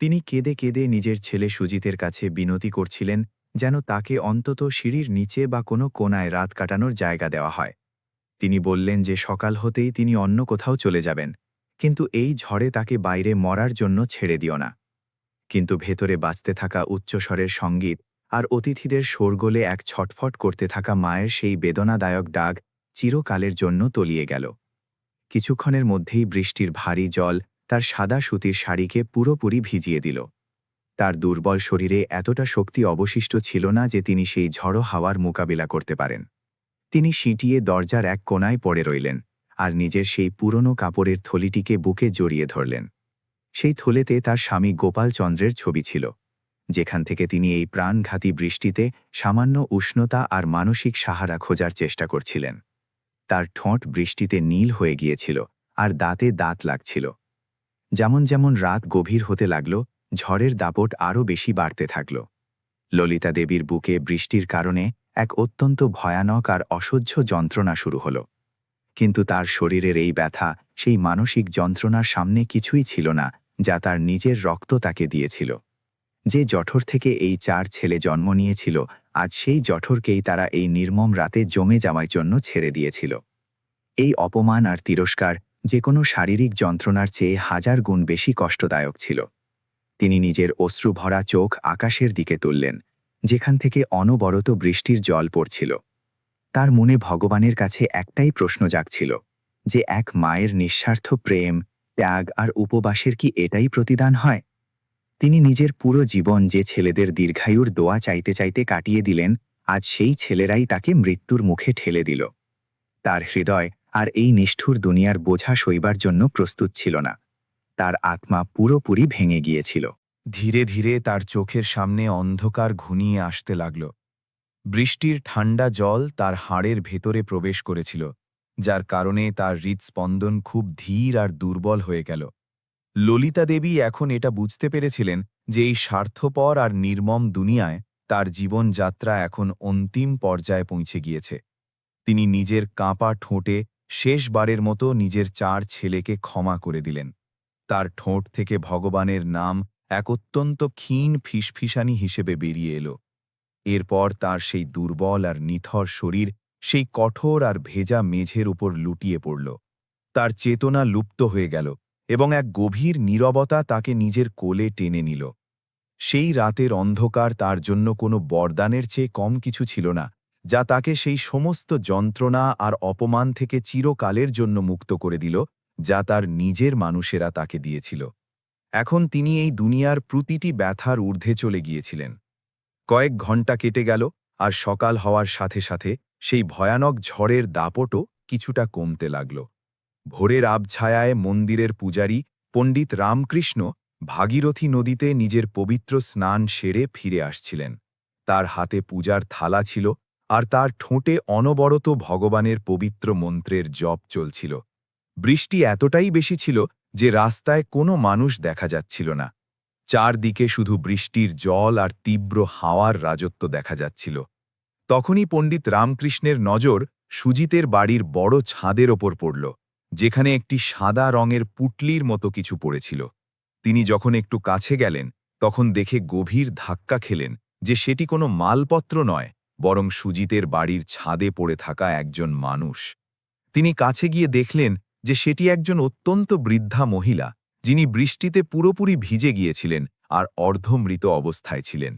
তিনি কেঁদে কেঁদে নিজের ছেলে সুজিতের কাছে বিনতি করছিলেন যেন তাকে অন্তত সিঁড়ির নিচে বা কোনো কোণায় রাত কাটানোর জায়গা দেওয়া হয়। তিনি বললেন যে সকাল হতেই তিনি অন্য কোথাও চলে যাবেন, কিন্তু এই ঝড়ে তাকে বাইরে মরার জন্য ছেড়ে দিও না। কিন্তু ভেতরে বাজতে থাকা উচ্চস্বরের সঙ্গীত আর অতিথিদের শোরগোলে এক ছটফট করতে থাকা মায়ের সেই বেদনাদায়ক ডাক চিরকালের জন্য তলিয়ে গেল। কিছুক্ষণের মধ্যেই বৃষ্টির ভারী জল তার সাদা সুতির শাড়িকে পুরোপুরি ভিজিয়ে দিল। তার দুর্বল শরীরে এতটা শক্তি অবশিষ্ট ছিল না যে তিনি সেই ঝড়ো হাওয়ার মোকাবিলা করতে পারেন। তিনি সিঁটিয়ে দরজার এক কোণায় পড়ে রইলেন আর নিজের সেই পুরনো কাপড়ের থলিটিকে বুকে জড়িয়ে ধরলেন। সেই থলেতে তার স্বামী গোপালচন্দ্রের ছবি ছিল, যেখান থেকে তিনি এই প্রাণঘাতী বৃষ্টিতে সামান্য উষ্ণতা আর মানসিক সাহারা খোঁজার চেষ্টা করছিলেন। তার ঠোঁট বৃষ্টিতে নীল হয়ে গিয়েছিল আর দাঁতে দাঁত লাগছিল। যেমন যেমন রাত গভীর হতে লাগল, ঝড়ের দাপট আরও বেশি বাড়তে থাকল। ললিতা দেবীর বুকে বৃষ্টির কারণে এক অত্যন্ত ভয়ানক আর অসহ্য যন্ত্রণা শুরু হল। কিন্তু তার শরীরের এই ব্যথা সেই মানসিক যন্ত্রণার সামনে কিছুই ছিল না যা তার নিজের রক্ত তাকে দিয়েছিল। যে জঠর থেকে এই 4 ছেলে জন্ম নিয়েছিল, আজ সেই জঠরকেই তারা এই নির্মম রাতে জমে যাওয়ার জন্য ছেড়ে দিয়েছিল। এই অপমান আর তিরস্কার যে কোনো শারীরিক যন্ত্রণার চেয়ে 1000 গুণ বেশি কষ্টদায়ক ছিল। তিনি নিজের অশ্রুভরা চোখ আকাশের দিকে তুললেন, যেখান থেকে অনবরত বৃষ্টির জল পড়ছিল। তার মনে ভগবানের কাছে একটাই প্রশ্ন জাগছিল, যে এক মায়ের নিঃস্বার্থ প্রেম, ত্যাগ আর উপবাসের কি এটাই প্রতিদান হয়? তিনি নিজের পুরো জীবন যে ছেলেদের দীর্ঘায়ুর দোয়া চাইতে চাইতে কাটিয়ে দিলেন, আজ সেই ছেলেরাই তাকে মৃত্যুর মুখে ঠেলে দিল। তার হৃদয় আর এই নিষ্ঠুর দুনিয়ার বোঝা সইবার জন্য প্রস্তুত ছিল না। তার আত্মা পুরোপুরি ভেঙে গিয়েছিল। ধীরে ধীরে তার চোখের সামনে অন্ধকার ঘনিয়ে আসতে লাগল। বৃষ্টির ঠান্ডা জল তার হাড়ের ভেতরে প্রবেশ করেছিল, যার কারণে তার হৃদস্পন্দন খুব ধীর আর দুর্বল হয়ে গেল। ললিতা দেবী এখন এটা বুঝতে পেরেছিলেন যে এই স্বার্থপর আর নির্মম দুনিয়ায় তার জীবনযাত্রা এখন অন্তিম পর্যায়ে পৌঁছে গিয়েছে। তিনি নিজের কাঁপা ঠোঁটে শেষবারের মতো নিজের 4 ছেলেকে ক্ষমা করে দিলেন। তার ঠোঁট থেকে ভগবানের নাম এক অত্যন্ত ক্ষীণ ফিসফিসানি হিসেবে বেরিয়ে এলো। এরপর তার সেই দুর্বল আর নিথর শরীর সেই কঠোর আর ভেজা মেঝের উপর লুটিয়ে পড়ল। তার চেতনা লুপ্ত হয়ে গেল এবং এক গভীর নীরবতা তাকে নিজের কোলে টেনে নিল। সেই রাতের অন্ধকার তার জন্য কোনো বরদানের চেয়ে কম কিছু ছিল না, যা তাকে সেই সমস্ত যন্ত্রণা আর অপমান থেকে চিরকালের জন্য মুক্ত করে দিল, যা তার নিজের মানুষেরা তাকে দিয়েছিল। এখন তিনি এই দুনিয়ার প্রতিটি ব্যথার ঊর্ধ্বে চলে গিয়েছিলেন। কয়েক ঘণ্টা কেটে গেল, আর সকাল হওয়ার সাথে সাথে সেই ভয়ানক ঝড়ের দাপটও কিছুটা কমতে লাগল। ভোরের আবছায়ায় মন্দিরের পূজারী পণ্ডিত রামকৃষ্ণ ভাগীরথী নদীতে নিজের পবিত্র স্নান সেরে ফিরে আসছিলেন। তার হাতে পূজার থালা ছিল আর তার ঠোঁটে অনবরত ভগবানের পবিত্র মন্ত্রের জপ চলছিল। বৃষ্টি এতটাই বেশি ছিল যে রাস্তায় কোনো মানুষ দেখা যাচ্ছিল না। চারদিকে শুধু বৃষ্টির জল আর তীব্র হাওয়ার রাজত্ব দেখা যাচ্ছিল। তখনই পণ্ডিত রামকৃষ্ণের নজর সুজিতের বাড়ির বড় ছাদের ওপর পড়ল, যেখানে একটি সাদা রঙের পুটলির মতো কিছু পড়েছিল। তিনি যখন একটু কাছে গেলেন, তখন দেখে গভীর ধাক্কা খেলেন যে সেটি কোনো মালপত্র নয়, বরং সুজিতের বাড়ির ছাদে পড়ে থাকা একজন মানুষ। তিনি কাছে গিয়ে দেখলেন যে সেটি একজন অত্যন্ত বৃদ্ধা মহিলা, যিনি বৃষ্টিতে পুরোপুরি ভিজে গিয়েছিলেন আর অর্ধমৃত অবস্থায় ছিলেন।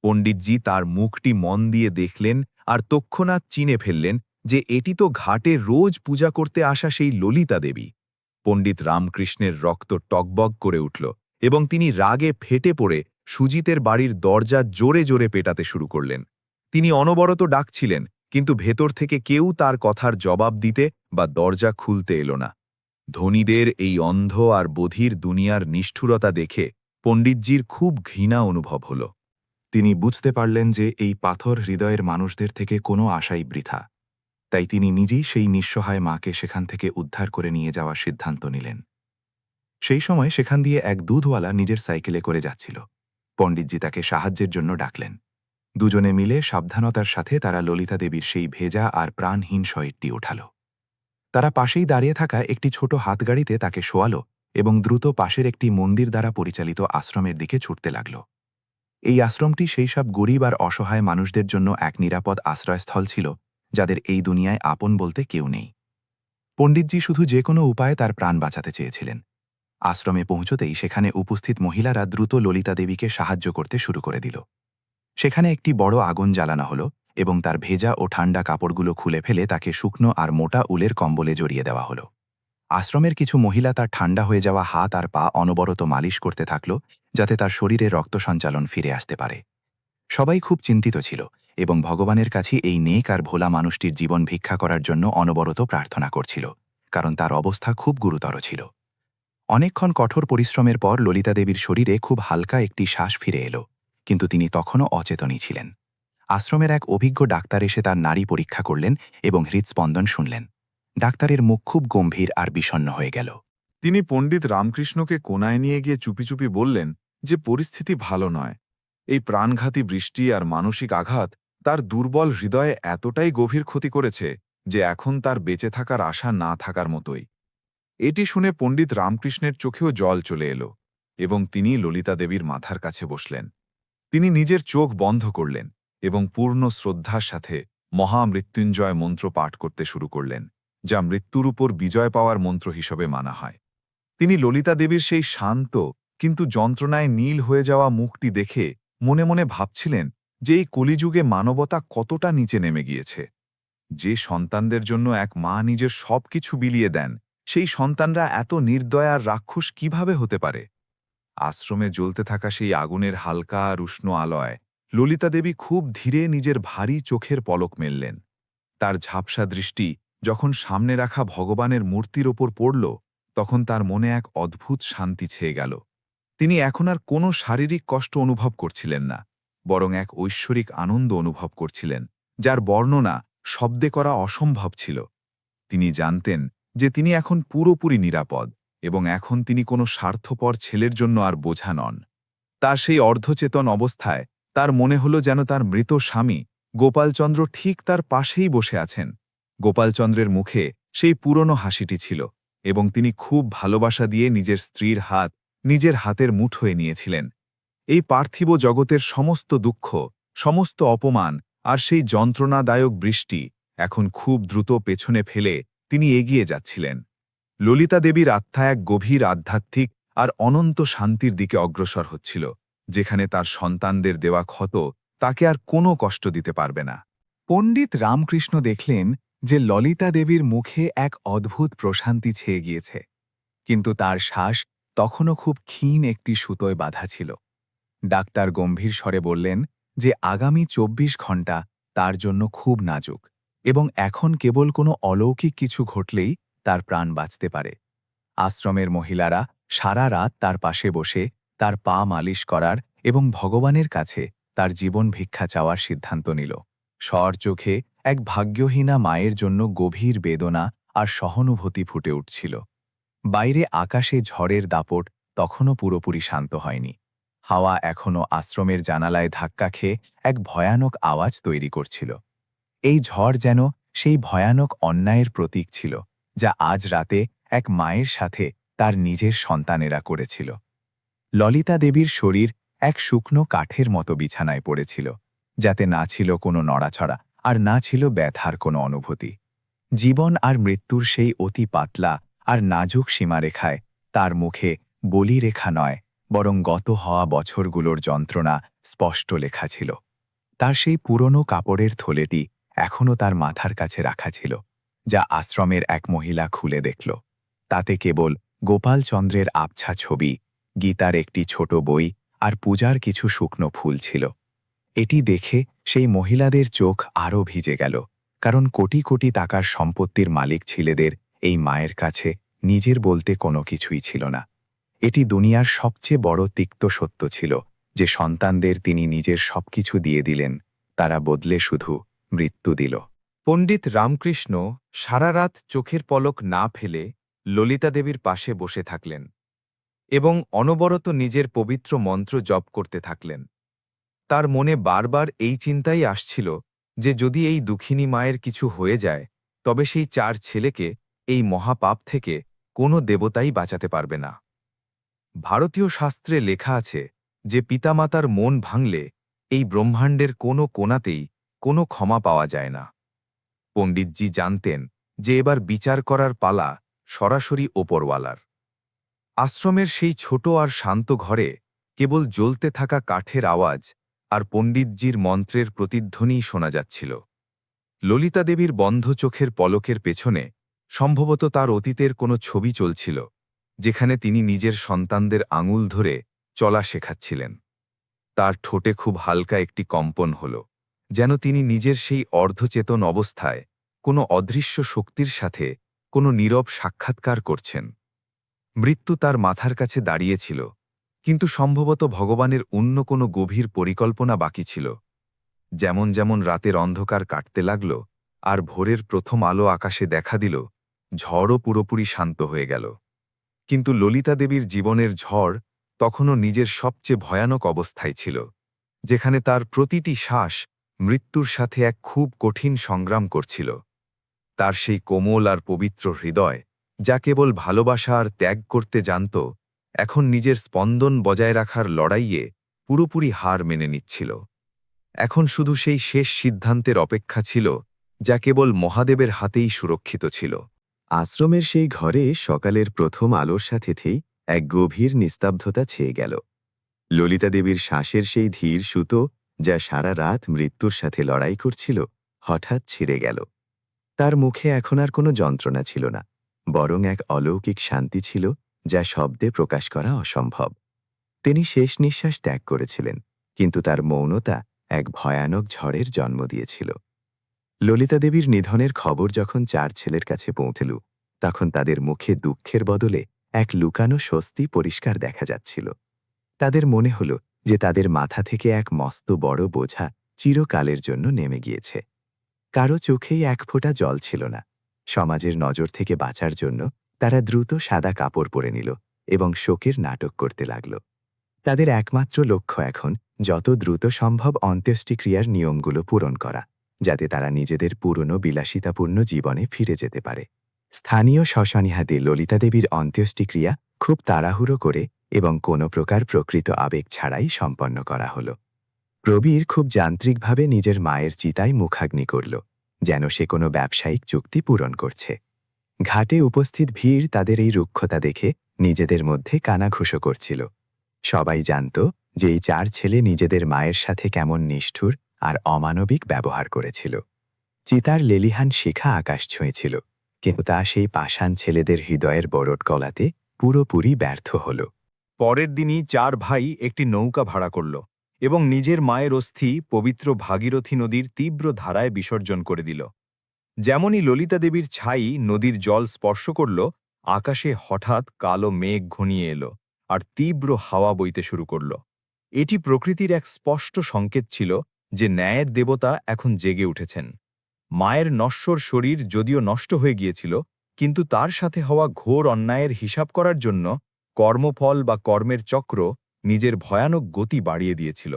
পণ্ডিতজি তার মুখটি মন দিয়ে দেখলেন আর তৎক্ষণাৎ চিনে ফেললেন যে এটি তো ঘাটে রোজ পূজা করতে আসা সেই ললিতা দেবী। পণ্ডিত রামকৃষ্ণের রক্ত টকবক করে উঠল এবং তিনি রাগে ফেটে পড়ে সুজিতের বাড়ির দরজা জোরে জোরে পেটাতে শুরু করলেন। তিনি অনবরত ডাকছিলেন, কিন্তু ভেতর থেকে কেউ তার কথার জবাব দিতে বা দরজা খুলতে এলো না। ধনীদের এই অন্ধ আর বধির দুনিয়ার নিষ্ঠুরতা দেখে পণ্ডিতজির খুব ঘৃণা অনুভব হল। তিনি বুঝতে পারলেন যে এই পাথর হৃদয়ের মানুষদের থেকে কোনো আশাই বৃথা। তাই তিনি নিজেই সেই নিঃসহায় মাকে সেখান থেকে উদ্ধার করে নিয়ে যাওয়ার সিদ্ধান্ত নিলেন। সেই সময় সেখান দিয়ে এক দুধওয়ালা নিজের সাইকেলে করে যাচ্ছিল। পণ্ডিতজি তাকে সাহায্যের জন্য ডাকলেন। দুজনে মিলে সাবধানতার সাথে তারা ললিতা দেবীর সেই ভেজা আর প্রাণহীন শরীরটি ওঠাল। তারা পাশেই দাঁড়িয়ে থাকা একটি ছোট হাতগাড়িতে তাকে শোয়াল এবং দ্রুত পাশের একটি মন্দির দ্বারা পরিচালিত আশ্রমের দিকে ছুটতে লাগল। এই আশ্রমটি সেই সব গরিব আর অসহায় মানুষদের জন্য এক নিরাপদ আশ্রয়স্থল ছিল যাদের এই দুনিয়ায় আপন বলতে কেউ নেই। পণ্ডিতজি শুধু যে কোনো উপায়ে তার প্রাণ বাঁচাতে চেয়েছিলেন। আশ্রমে পৌঁছতেই সেখানে উপস্থিত মহিলারা দ্রুত ললিতা দেবীকে সাহায্য করতে শুরু করে দিল। সেখানে একটি বড় আগুন জ্বালানো হলো এবং তার ভেজা ও ঠান্ডা কাপড়গুলো খুলে ফেলে তাকে শুকনো আর মোটা উলের কম্বলে জড়িয়ে দেওয়া হলো। আশ্রমের কিছু মহিলা তার ঠান্ডা হয়ে যাওয়া হাত আর পা অনবরত মালিশ করতে থাকল যাতে তার শরীরে রক্ত সঞ্চালন ফিরে আসতে পারে। সবাই খুব চিন্তিত ছিল এবং ভগবানের কাছে এই নেক আর ভোলা মানুষটির জীবন ভিক্ষা করার জন্য অনবরত প্রার্থনা করছিল, কারণ তার অবস্থা খুব গুরুতর ছিল। অনেকক্ষণ কঠোর পরিশ্রমের পর ললিতা দেবীর শরীরে খুব হালকা একটি শ্বাস ফিরে এলো, কিন্তু তিনি তখনও অচেতনই ছিলেন। আশ্রমের এক অভিজ্ঞ ডাক্তার এসে তার নাড়ি পরীক্ষা করলেন এবং হৃদস্পন্দন শুনলেন। ডাক্তারের মুখ খুব গম্ভীর আর বিষণ্ণ হয়ে গেল। তিনি পণ্ডিত রামকৃষ্ণকে কোনায় নিয়ে গিয়ে চুপি চুপি বললেন যে পরিস্থিতি ভালো নয়। এই প্রাণঘাতী বৃষ্টি আর মানসিক আঘাত তার দুর্বল হৃদয়ে এতটাই গভীর ক্ষতি করেছে যে এখন তার বেঁচে থাকার আশা না থাকার মতোই। এটি শুনে পণ্ডিত রামকৃষ্ণের চোখেও জল চলে এলো এবং তিনি ললিতা দেবীর মাথার কাছে বসলেন। তিনি নিজের চোখ বন্ধ করলেন এবং পূর্ণ শ্রদ্ধার সাথে মহামৃত্যুঞ্জয় মন্ত্র পাঠ করতে শুরু করলেন, যা মৃত্যুর উপর বিজয় পাওয়ার মন্ত্র হিসেবে মানা হয়। তিনি ললিতা দেবীর সেই শান্ত কিন্তু যন্ত্রণায় নীল হয়ে যাওয়া মুখটি দেখে মনে মনে ভাবছিলেন যে এই কলিযুগে মানবতা কতটা নিচে নেমে গিয়েছে। যে সন্তানদের জন্য এক মা নিজের সব কিছু বিলিয়ে দেন, সেই সন্তানরা এত নির্দয় আর রাক্ষস কিভাবে হতে পারে? আশ্রমে জ্বলতে থাকা সেই আগুনের হালকা আর উষ্ণ আলয় ললিতা দেবী খুব ধীরে নিজের ভারী চোখের পলক মেললেন। তার ঝাপসা দৃষ্টি যখন সামনে রাখা ভগবানের মূর্তির ওপর পড়ল, তখন তার মনে এক অদ্ভুত শান্তি ছেয়ে গেল। তিনি এখন আর কোনো শারীরিক কষ্ট অনুভব করছিলেন না, বরং এক ঐশ্বরিক আনন্দ অনুভব করছিলেন, যার বর্ণনা শব্দে করা অসম্ভব ছিল। তিনি জানতেন যে তিনি এখন পুরোপুরি নিরাপদ এবং এখন তিনি কোনো স্বার্থপর ছেলের জন্য আর বোঝা নন। তার সেই অর্ধচেতন অবস্থায় তার মনে হল যেন তার মৃত স্বামী গোপালচন্দ্র ঠিক তার পাশেই বসে আছেন। গোপালচন্দ্রের মুখে সেই পুরনো হাসিটি ছিল এবং তিনি খুব ভালোবাসা দিয়ে নিজের স্ত্রীর হাত নিজের হাতের মুঠোয় নিয়েছিলেন। এই পার্থিব জগতের সমস্ত দুঃখ, সমস্ত অপমান আর সেই যন্ত্রণাদায়ক বৃষ্টি এখন খুব দ্রুত পেছনে ফেলে তিনি এগিয়ে যাচ্ছিলেন। ললিতা দেবীর আত্মা এক গভীর আধ্যাত্মিক আর অনন্ত শান্তির দিকে অগ্রসর হচ্ছিল, যেখানে তার সন্তানদের দেওয়া ক্ষত তাকে আর কোনো কষ্ট দিতে পারবে না। পণ্ডিত রামকৃষ্ণ দেখলেন যে ললিতা দেবীর মুখে এক অদ্ভুত প্রশান্তি ছেয়ে গিয়েছে, কিন্তু তার শ্বাস তখনও খুব ক্ষীণ একটি সুতোয় বাঁধা ছিল। ডাক্তার গম্ভীর স্বরে বললেন যে আগামী ২৪ ঘণ্টা তার জন্য খুব নাজুক এবং এখন কেবল কোনো অলৌকিক কিছু ঘটলেই তার প্রাণ বাঁচতে পারে। আশ্রমের মহিলারা সারা রাত তার পাশে বসে তার পা মালিশ করার এবং ভগবানের কাছে তার জীবন ভিক্ষা চাওয়ার সিদ্ধান্ত নিল। স্বর চোখে এক ভাগ্যহীনা মায়ের জন্য গভীর বেদনা আর সহানুভূতি ফুটে উঠছিল। বাইরে আকাশে ঝড়ের দাপট তখনও পুরোপুরি শান্ত হয়নি। হাওয়া এখনও আশ্রমের জানালায় ধাক্কা খেয়ে এক ভয়ানক আওয়াজ তৈরি করছিল। এই ঝড় যেন সেই ভয়ানক অন্যায়ের প্রতীক ছিল, যা আজ রাতে এক মায়ের সাথে তার নিজের সন্তানেরা করেছিল। ললিতা দেবীর শরীর এক শুকনো কাঠের মতো বিছানায় পড়েছিল, যাতে না ছিল কোনো নড়াছড়া আর না ছিল ব্যথার কোনো অনুভূতি। জীবন আর মৃত্যুর সেই অতি পাতলা আর নাজুক সীমারেখায় তার মুখে বলিরেখা নয়, বরং গত হওয়া বছরগুলোর যন্ত্রণা স্পষ্ট লেখা ছিল। তার সেই পুরনো কাপড়ের থলেটি এখনও তার মাথার কাছে রাখা ছিল, যা আশ্রমের এক মহিলা খুলে দেখল। তাতে কেবল গোপালচন্দ্রের আবছা ছবি, গীতার একটি ছোট বই আর পূজার কিছু শুকনো ফুল ছিল। এটি দেখে সেই মহিলাদের চোখ আরও ভিজে গেল, কারণ কোটি কোটি টাকার সম্পত্তির মালিক ছেলেদের এই মায়ের কাছে নিজের বলতে কোনো কিছুই ছিল না। এটি দুনিয়ার সবচেয়ে বড় তিক্ত সত্য ছিল যে সন্তানদের তিনি নিজের সবকিছু দিয়ে দিলেন, তারা বদলে শুধু মৃত্যু দিল। পণ্ডিত রামকৃষ্ণ সারা রাত চোখের পলক না ফেলে ললিতা দেবীর পাশে বসে থাকলেন এবং অনবরত নিজের পবিত্র মন্ত্র জপ করতে থাকলেন। তার মনে বারবার এই চিন্তাই আসছিল যে যদি এই দুঃখিনী মায়ের কিছু হয়ে যায়, তবে সেই 4 ছেলেকে এই মহাপাপ থেকে কোনো দেবতাই বাঁচাতে পারবে না। ভারতীয় শাস্ত্রে লেখা আছে যে পিতামাতার মন ভাঙলে এই ব্রহ্মাণ্ডের কোনো কোণাতেই কোনো ক্ষমা পাওয়া যায় না। পণ্ডিতজি জানতেন যে এবার বিচার করার পালা সরাসরি ওপরওয়ালার। আশ্রমের সেই ছোট আর শান্ত ঘরে কেবল জ্বলতে থাকা কাঠের আওয়াজ আর পণ্ডিতজির মন্ত্রের প্রতিধ্বনিই শোনা যাচ্ছিল। ললিতা দেবীর বন্ধ চোখের পলকের পেছনে সম্ভবত তার অতীতের কোনো ছবি চলছিল, যেখানে তিনি নিজের সন্তানদের আঙুল ধরে চলা শেখাচ্ছিলেন। তার ঠোঁটে খুব হালকা একটি কম্পন হল, যেন তিনি নিজের সেই অর্ধচেতন অবস্থায় কোনো অদৃশ্য শক্তির সাথে কোনো নীরব সাক্ষাৎকার করছেন। মৃত্যু তার মাথার কাছে দাঁড়িয়েছিল, কিন্তু সম্ভবত ভগবানের অন্য কোনো গভীর পরিকল্পনা বাকি ছিল। যেমন যেমন রাতের অন্ধকার কাটতে লাগল আর ভোরের প্রথম আলো আকাশে দেখা দিল, ঝড়ও পুরোপুরি শান্ত হয়ে গেল। কিন্তু ললিতা দেবীর জীবনের ঝড় তখনও নিজের সবচেয়ে ভয়ানক অবস্থায় ছিল, যেখানে তার প্রতিটি শ্বাস মৃত্যুর সাথে এক খুব কঠিন সংগ্রাম করছিল। তার সেই কোমল আর পবিত্র হৃদয়, যা কেবল ভালোবাসা আর ত্যাগ করতে জানত, এখন নিজের স্পন্দন বজায় রাখার লড়াইয়ে পুরোপুরি হার মেনে নিচ্ছিল। এখন শুধু সেই শেষ সিদ্ধান্তের অপেক্ষা ছিল, যা কেবল মহাদেবের হাতেই সুরক্ষিত ছিল। আশ্রমের সেই ঘরে সকালের প্রথম আলোর সাথেই এক গভীর নিস্তব্ধতা ছেয়ে গেল। ললিতা দেবীর শ্বাসের সেই ধীর সুতো, যা সারা রাত মৃত্যুর সাথে লড়াই করছিল, হঠাৎ ছিঁড়ে গেল। তার মুখে এখন আর কোনো যন্ত্রণা ছিল না, বরং এক অলৌকিক শান্তি ছিল, যা শব্দে প্রকাশ করা অসম্ভব। তিনি শেষ নিঃশ্বাস ত্যাগ করেছিলেন, কিন্তু তার মৌনতা এক ভয়ানক ঝড়ের জন্ম দিয়েছিল। ললিতা দেবীর নিধনের খবর যখন 4 ছেলের কাছে পৌঁছল, তখন তাদের মুখে দুঃখের বদলে এক লুকানো স্বস্তি পরিষ্কার দেখা যাচ্ছিল। তাদের মনে হল যে তাদের মাথা থেকে এক মস্ত বড় বোঝা চিরকালের জন্য নেমে গিয়েছে। কারো চোখেই এক ফোঁটা জল ছিল না। সমাজের নজর থেকে বাঁচার জন্য তারা দ্রুত সাদা কাপড় পরে নিল এবং শোকের নাটক করতে লাগল। তাদের একমাত্র লক্ষ্য এখন যত দ্রুত সম্ভব অন্ত্যেষ্টিক্রিয়ার নিয়মগুলো পূরণ করা, যাতে তারা নিজেদের পুরনো বিলাসিতাপূর্ণ জীবনে ফিরে যেতে পারে। স্থানীয় শ্মশানিহাতে ললিতা দেবীর অন্ত্যেষ্টিক্রিয়া খুব তাড়াহুড়ো করে এবং কোনো প্রকার প্রকৃত আবেগ ছাড়াই সম্পন্ন করা হল। প্রবীর খুব যান্ত্রিকভাবে নিজের মায়ের চিতায় মুখাগ্নি করল, যেন সে কোনো ব্যবসায়িক চুক্তি পূরণ করছে। ঘাটে উপস্থিত ভিড় তাদের এই রুক্ষতা দেখে নিজেদের মধ্যে কানাঘুষো করছিল। সবাই জানত যে এই 4 ছেলে নিজেদের মায়ের সাথে কেমন নিষ্ঠুর আর অমানবিক ব্যবহার করেছিল। চিতার লেলিহান শিখা আকাশ ছুঁয়েছিল, কিন্তু তা সেই পাষাণ ছেলেদের হৃদয়ের বরট গলাতে পুরোপুরি ব্যর্থ হল। পরের দিনই 4 ভাই একটি নৌকা ভাড়া করল এবং নিজের মায়ের অস্থি পবিত্র ভাগীরথী নদীর তীব্র ধারায় বিসর্জন করে দিল। যেমনই ললিতা দেবীর ছাই নদীর জল স্পর্শ করল, আকাশে হঠাৎ কালো মেঘ ঘনিয়ে এলো আর তীব্র হাওয়া বইতে শুরু করল। এটি প্রকৃতির এক স্পষ্ট সংকেত ছিল যে ন্যায়ের দেবতা এখন জেগে উঠেছেন। মায়ের নশ্বর শরীর যদিও নষ্ট হয়ে গিয়েছিল, কিন্তু তার সাথে হওয়া ঘোর অন্যায়ের হিসাব করার জন্য কর্মফল বা কর্মের চক্র নিজের ভয়ানক গতি বাড়িয়ে দিয়েছিল।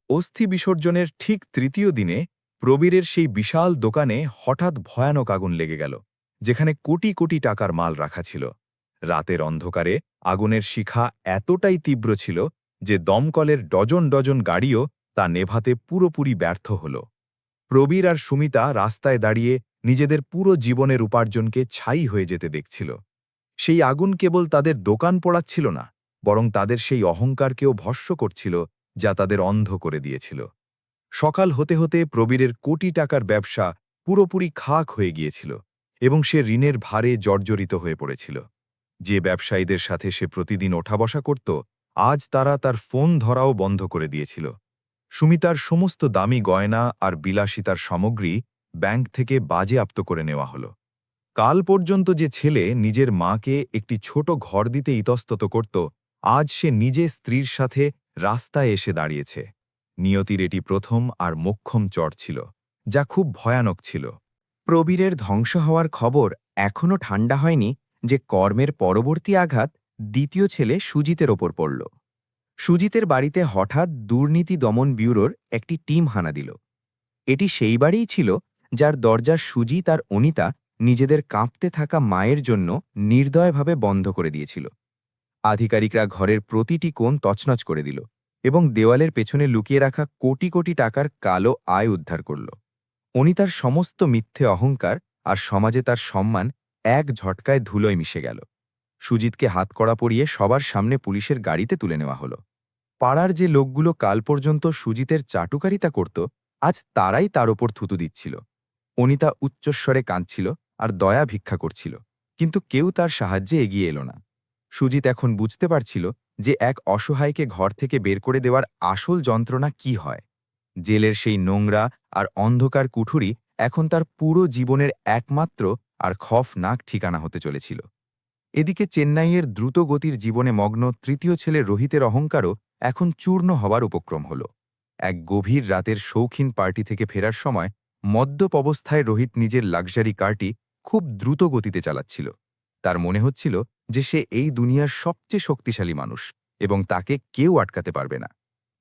অস্থি বিসর্জনের ঠিক 3য় দিনে প্রবীরের সেই বিশাল দোকানে হঠাৎ ভয়ানক আগুন লেগে গেল, যেখানে কোটি কোটি টাকার মাল রাখা ছিল। রাতের অন্ধকারে আগুনের শিখা এতটাই তীব্র ছিল যে দমকলের ডজন ডজন গাড়িও তা নেভাতে পুরোপুরি ব্যর্থ হল। প্রবীর আর সুমিতা রাস্তায় দাঁড়িয়ে নিজেদের পুরো জীবনের উপার্জনকে ছাই হয়ে যেতে দেখছিল। সেই আগুন কেবল তাদের দোকান পোড়াচ্ছিল না, বরং তাদের সেই অহংকারকেও ভস্ম করছিল, যা তাদের অন্ধ করে দিয়েছিল। সকাল হতে হতে প্রবীরের কোটি টাকার ব্যবসা পুরোপুরি খাক হয়ে গিয়েছিল এবং সে ঋণের ভারে জর্জরিত হয়ে পড়েছিল। যে ব্যবসায়ীদের সাথে সে প্রতিদিন ওঠা বসা করত, আজ তারা তার ফোন ধরাও বন্ধ করে দিয়েছিল। সুমিতার সমস্ত দামি গয়না আর বিলাসিতার সামগ্রী ব্যাংক থেকে বাজেয়াপ্ত করে নেওয়া হল। কাল পর্যন্ত যে ছেলে নিজের মাকে একটি ছোট ঘর দিতে ইতস্তত করত, আজ সে নিজে স্ত্রীর সাথে রাস্তায় এসে দাঁড়িয়েছে। নিয়তির এটি প্রথম আর মোক্ষম চড় ছিল, যা খুব ভয়ানক ছিল। প্রবীরের ধ্বংস হওয়ার খবর এখনও ঠান্ডা হয়নি যে কর্মের পরবর্তী আঘাত দ্বিতীয় ছেলে সুজিতের ওপর পড়ল। সুজিতের বাড়িতে হঠাৎ দুর্নীতি দমন ব্যুরোর একটি টিম হানা দিল। এটি সেই বাড়িই ছিল যার দরজা সুজিত আর অনিতা নিজেদের কাঁপতে থাকা মায়ের জন্য নির্দয়ভাবে বন্ধ করে দিয়েছিল। আধিকারিকরা ঘরের প্রতিটি কোণ তছনছ করে দিল এবং দেওয়ালের পেছনে লুকিয়ে রাখা কোটি কোটি টাকার কালো আয় উদ্ধার করল। উনি তার সমস্ত মিথ্যে অহংকার আর সমাজে তার সম্মান এক ঝটকায় ধুলোয় মিশে গেল। সুজিতকে হাতকড়া পরিয়ে সবার সামনে পুলিশের গাড়িতে তুলে নেওয়া হলো। পাড়ার যে লোকগুলো কাল পর্যন্ত সুজিতের চাটুকারিতা করত, আজ তারাই তার ওপর থুতু দিচ্ছিল। অনিতা উচ্চস্বরে কাঁদছিল আর দয়া ভিক্ষা করছিল, কিন্তু কেউ তার সাহায্যে এগিয়ে এলো না। সুজিত এখন বুঝতে পারছিল যে এক অসহায়কে ঘর থেকে বের করে দেওয়ার আসল যন্ত্রণা কি হয়। জেলের সেই নোংরা আর অন্ধকার কুঠুরি এখন তার পুরো জীবনের একমাত্র আর খফনাক ঠিকানা হতে চলেছিল। এদিকে চেন্নাইয়ের দ্রুতগতির জীবনে মগ্ন তৃতীয় ছেলে রোহিতের অহংকারও এখন চূর্ণ হবার উপক্রম হল। এক গভীর রাতের শৌখিন পার্টি থেকে ফেরার সময় মদ্যপ অবস্থায় রোহিত নিজের লাক্সারি কারটি খুব দ্রুত গতিতে চালাচ্ছিল। তার মনে হচ্ছিল যে সে এই দুনিয়ার সবচেয়ে শক্তিশালী মানুষ এবং তাকে কেউ আটকাতে পারবে না।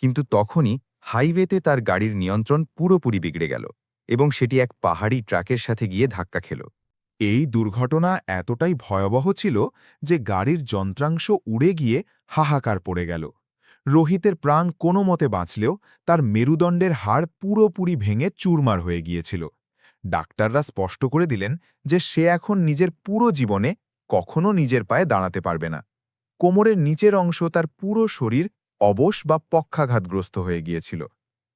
কিন্তু তখনই হাইওয়েতে তার গাড়ির নিয়ন্ত্রণ পুরোপুরি বিগড়ে গেল এবং সেটি এক পাহাড়ি ট্রাকের সাথে গিয়ে ধাক্কা খেল। এই দুর্ঘটনা এতটাই ভয়াবহ ছিল যে গাড়ির যন্ত্রাংশ উড়ে গিয়ে হাহাকার পড়ে গেল। রোহিতের প্রাণ কোনো মতে বাঁচলেও তার মেরুদণ্ডের হাড় পুরোপুরি ভেঙে চুরমার হয়ে গিয়েছিল। ডাক্তাররা স্পষ্ট করে দিলেন যে সে এখন নিজের পুরো জীবনে কখনো নিজের পায়ে দাঁড়াতে পারবে না। কোমরের নিচের অংশ তার পুরো শরীর অবশ বা পক্ষাঘাতগ্রস্ত হয়ে গিয়েছিল।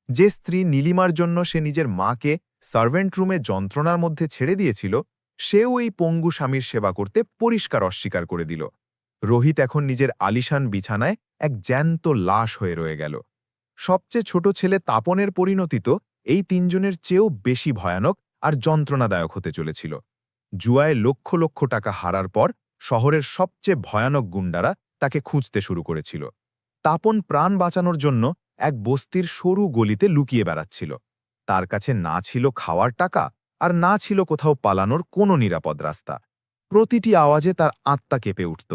যে স্ত্রী নীলিমার জন্য সে নিজের মাকে সার্ভেন্ট রুমে যন্ত্রণার মধ্যে ছেড়ে দিয়েছিল, সেও এই পঙ্গু স্বামীর সেবা করতে পরিষ্কার অস্বীকার করে দিল। রোহিত এখন নিজের আলিশান বিছানায় এক জ্যান্ত লাশ হয়ে রয়ে গেল। সবচেয়ে ছোট ছেলে তাপনের পরিণতি তো এই তিনজনের চেয়েও বেশি ভয়ানক আর যন্ত্রণাদায়ক হতে চলেছিল। জুয়ায় লক্ষ লক্ষ টাকা হারার পর শহরের সবচেয়ে ভয়ানক গুন্ডারা তাকে খুঁজতে শুরু করেছিল। তাপন প্রাণ বাঁচানোর জন্য এক বস্তির সরু গলিতে লুকিয়ে বেড়াচ্ছিল। তার কাছে না ছিল খাওয়ার টাকা আর না ছিল কোথাও পালানোর কোনো নিরাপদ রাস্তা। প্রতিটি আওয়াজে তার আত্মা কেঁপে উঠত,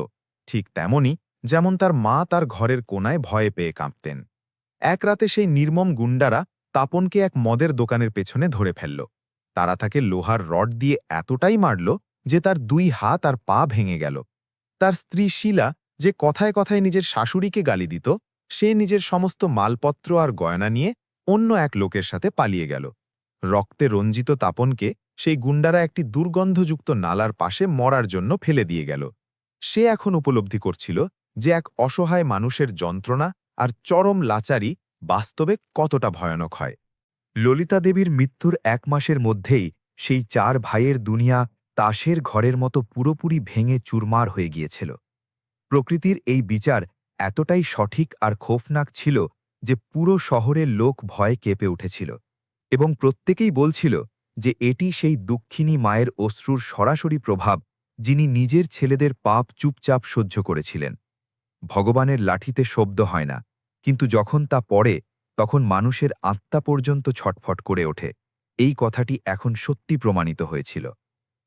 ঠিক তেমনি যেমন তার মা তার ঘরের কোনায় ভয়ে পেয়ে কাঁপতেন। এক রাতে সেই নির্মম গুন্ডারা তাপনকে এক মদের দোকানের পেছনে ধরে ফেলল। তারা তাকে লোহার রড দিয়ে এতটাই মারল যে তার 2 হাত আর পা ভেঙে গেল। তার স্ত্রী শীলা, যে কথায় কথায় নিজের শাশুড়িকে গালি দিত, সে নিজের সমস্ত মালপত্র আর গয়না নিয়ে অন্য এক লোকের সাথে পালিয়ে গেল। রক্তে রঞ্জিত তাপনকে সেই গুন্ডারা একটি দুর্গন্ধযুক্ত নালার পাশে মরার জন্য ফেলে দিয়ে গেল। সে এখন উপলব্ধি করছিল যে এক অসহায় মানুষের যন্ত্রণা আর চরম লাচারি বাস্তবে কতটা ভয়ানক হয়। ললিতা দেবীর মৃত্যুর 1 মাসের মধ্যেই সেই 4 ভাইয়ের দুনিয়া তাসের ঘরের মতো পুরোপুরি ভেঙে চুরমার হয়ে গিয়েছিল। প্রকৃতির এই বিচার এতটাই সঠিক আর খৌফনাক ছিল যে পুরো শহরের লোক ভয়ে কেঁপে উঠেছিল এবং প্রত্যেকেই বলছিল যে এটি সেই দুঃখিনী মায়ের অশ্রুর সরাসরি প্রভাব, যিনি নিজের ছেলেদের পাপ চুপচাপ সহ্য করেছিলেন। ভগবানের লাঠিতে শব্দ হয় না, কিন্তু যখন তা পড়ে তখন মানুষের আত্মা পর্যন্ত ছটফট করে ওঠে। এই কথাটি এখন সত্যি প্রমাণিত হয়েছিল।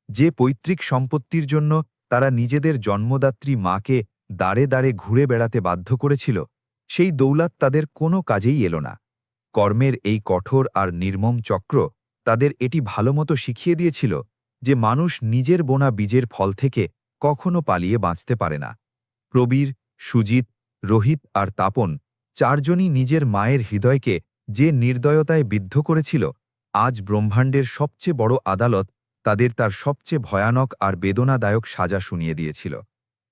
যে পৈতৃক সম্পত্তির জন্য তারা নিজেদের জন্মদাত্রী মাকে দাঁড়ে দাঁড়ে ঘুরে বেড়াতে বাধ্য করেছিল, সেই দৌলত তাদের কোনো কাজেই এলো না। কর্মের এই কঠোর আর নির্মম চক্র তাদের এটি ভালোমতো শিখিয়ে দিয়েছিল যে মানুষ নিজের বোনা বীজের ফল থেকে কখনো পালিয়ে বাঁচতে পারে না। প্রবীর, সুজিত, রোহিত আর তাপন 4 জনই নিজের মায়ের হৃদয়কে যে নির্দয়তায় বিদ্ধ করেছিল, আজ ব্রহ্মাণ্ডের সবচেয়ে বড় আদালত তাদের তার সবচেয়ে ভয়ানক আর বেদনাদায়ক সাজা শুনিয়ে দিয়েছিল।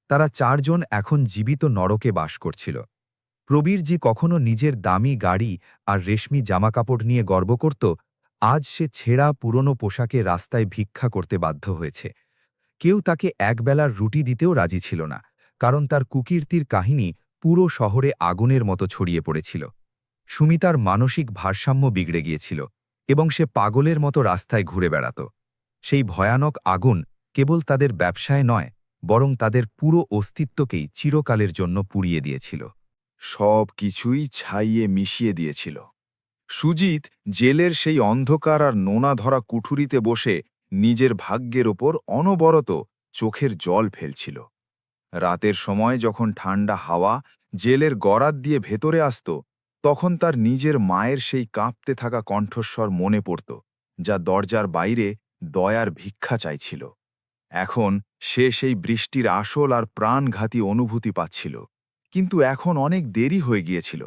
তারা 4 জন এখন জীবিত নরকে বাস করছিল। প্রবীর, যে কখনো নিজের দামি গাড়ি আর রেশমি জামাকাপড় নিয়ে গর্ব করত, আজ সে ছেঁড়া পুরনো পোশাকে রাস্তায় ভিক্ষা করতে বাধ্য হয়েছে। কেউ তাকে একবেলার রুটি দিতেও রাজি ছিল না, কারণ তার কুকীর্তির কাহিনী পুরো শহরে আগুনের মতো ছড়িয়ে পড়েছিল। সুমিতার মানসিক ভারসাম্য বিগড়ে গিয়েছিল এবং সে পাগলের মতো রাস্তায় ঘুরে বেড়াত। সেই ভয়ানক আগুন কেবল তাদের ব্যবসায় নয়, বরং তাদের পুরো অস্তিত্বকেই চিরকালের জন্য পুড়িয়ে দিয়েছিল। সব কিছুই ছাইয়ে মিশিয়ে দিয়েছিল। সুজিত জেলের সেই অন্ধকার আর নোনা ধরা কুঠুরিতে বসে নিজের ভাগ্যের ওপর অনবরত চোখের জল ফেলছিল। রাতের সময় যখন ঠান্ডা হাওয়া জেলের গরাদ দিয়ে ভেতরে আসত, তখন তার নিজের মায়ের সেই কাঁপতে থাকা কণ্ঠস্বর মনে পড়ত, যা দরজার বাইরে দয়ার ভিক্ষা চাইছিল। এখন সে সেই বৃষ্টির আসল আর প্রাণঘাতী অনুভূতি পাচ্ছিল, কিন্তু এখন অনেক দেরি হয়ে গিয়েছিল।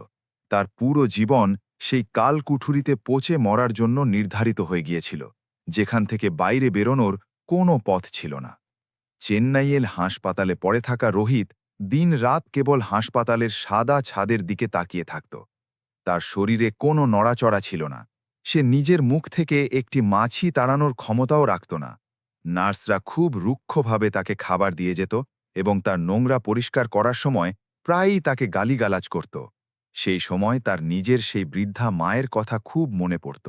তার পুরো জীবন সেই কালকুঠুরিতে পচে মরার জন্য নির্ধারিত হয়ে গিয়েছিল, যেখান থেকে বাইরে বেরোনোর কোনো পথ ছিল না। চেন্নাইয়ের হাসপাতালে পড়ে থাকা রোহিত দিন-রাত কেবল হাসপাতালের সাদা ছাদের দিকে তাকিয়ে থাকত। তার শরীরে কোনো নড়াচড়া ছিল না। সে নিজের মুখ থেকে একটি মাছি তাড়ানোর ক্ষমতাও রাখত না। নার্সরা খুব রুক্ষভাবে তাকে খাবার দিয়ে যেত এবং তার নোংরা পরিষ্কার করার সময় প্রায়ই তাকে গালিগালাজ করত। সেই সময় তার নিজের সেই বৃদ্ধা মায়ের কথা খুব মনে পড়ত,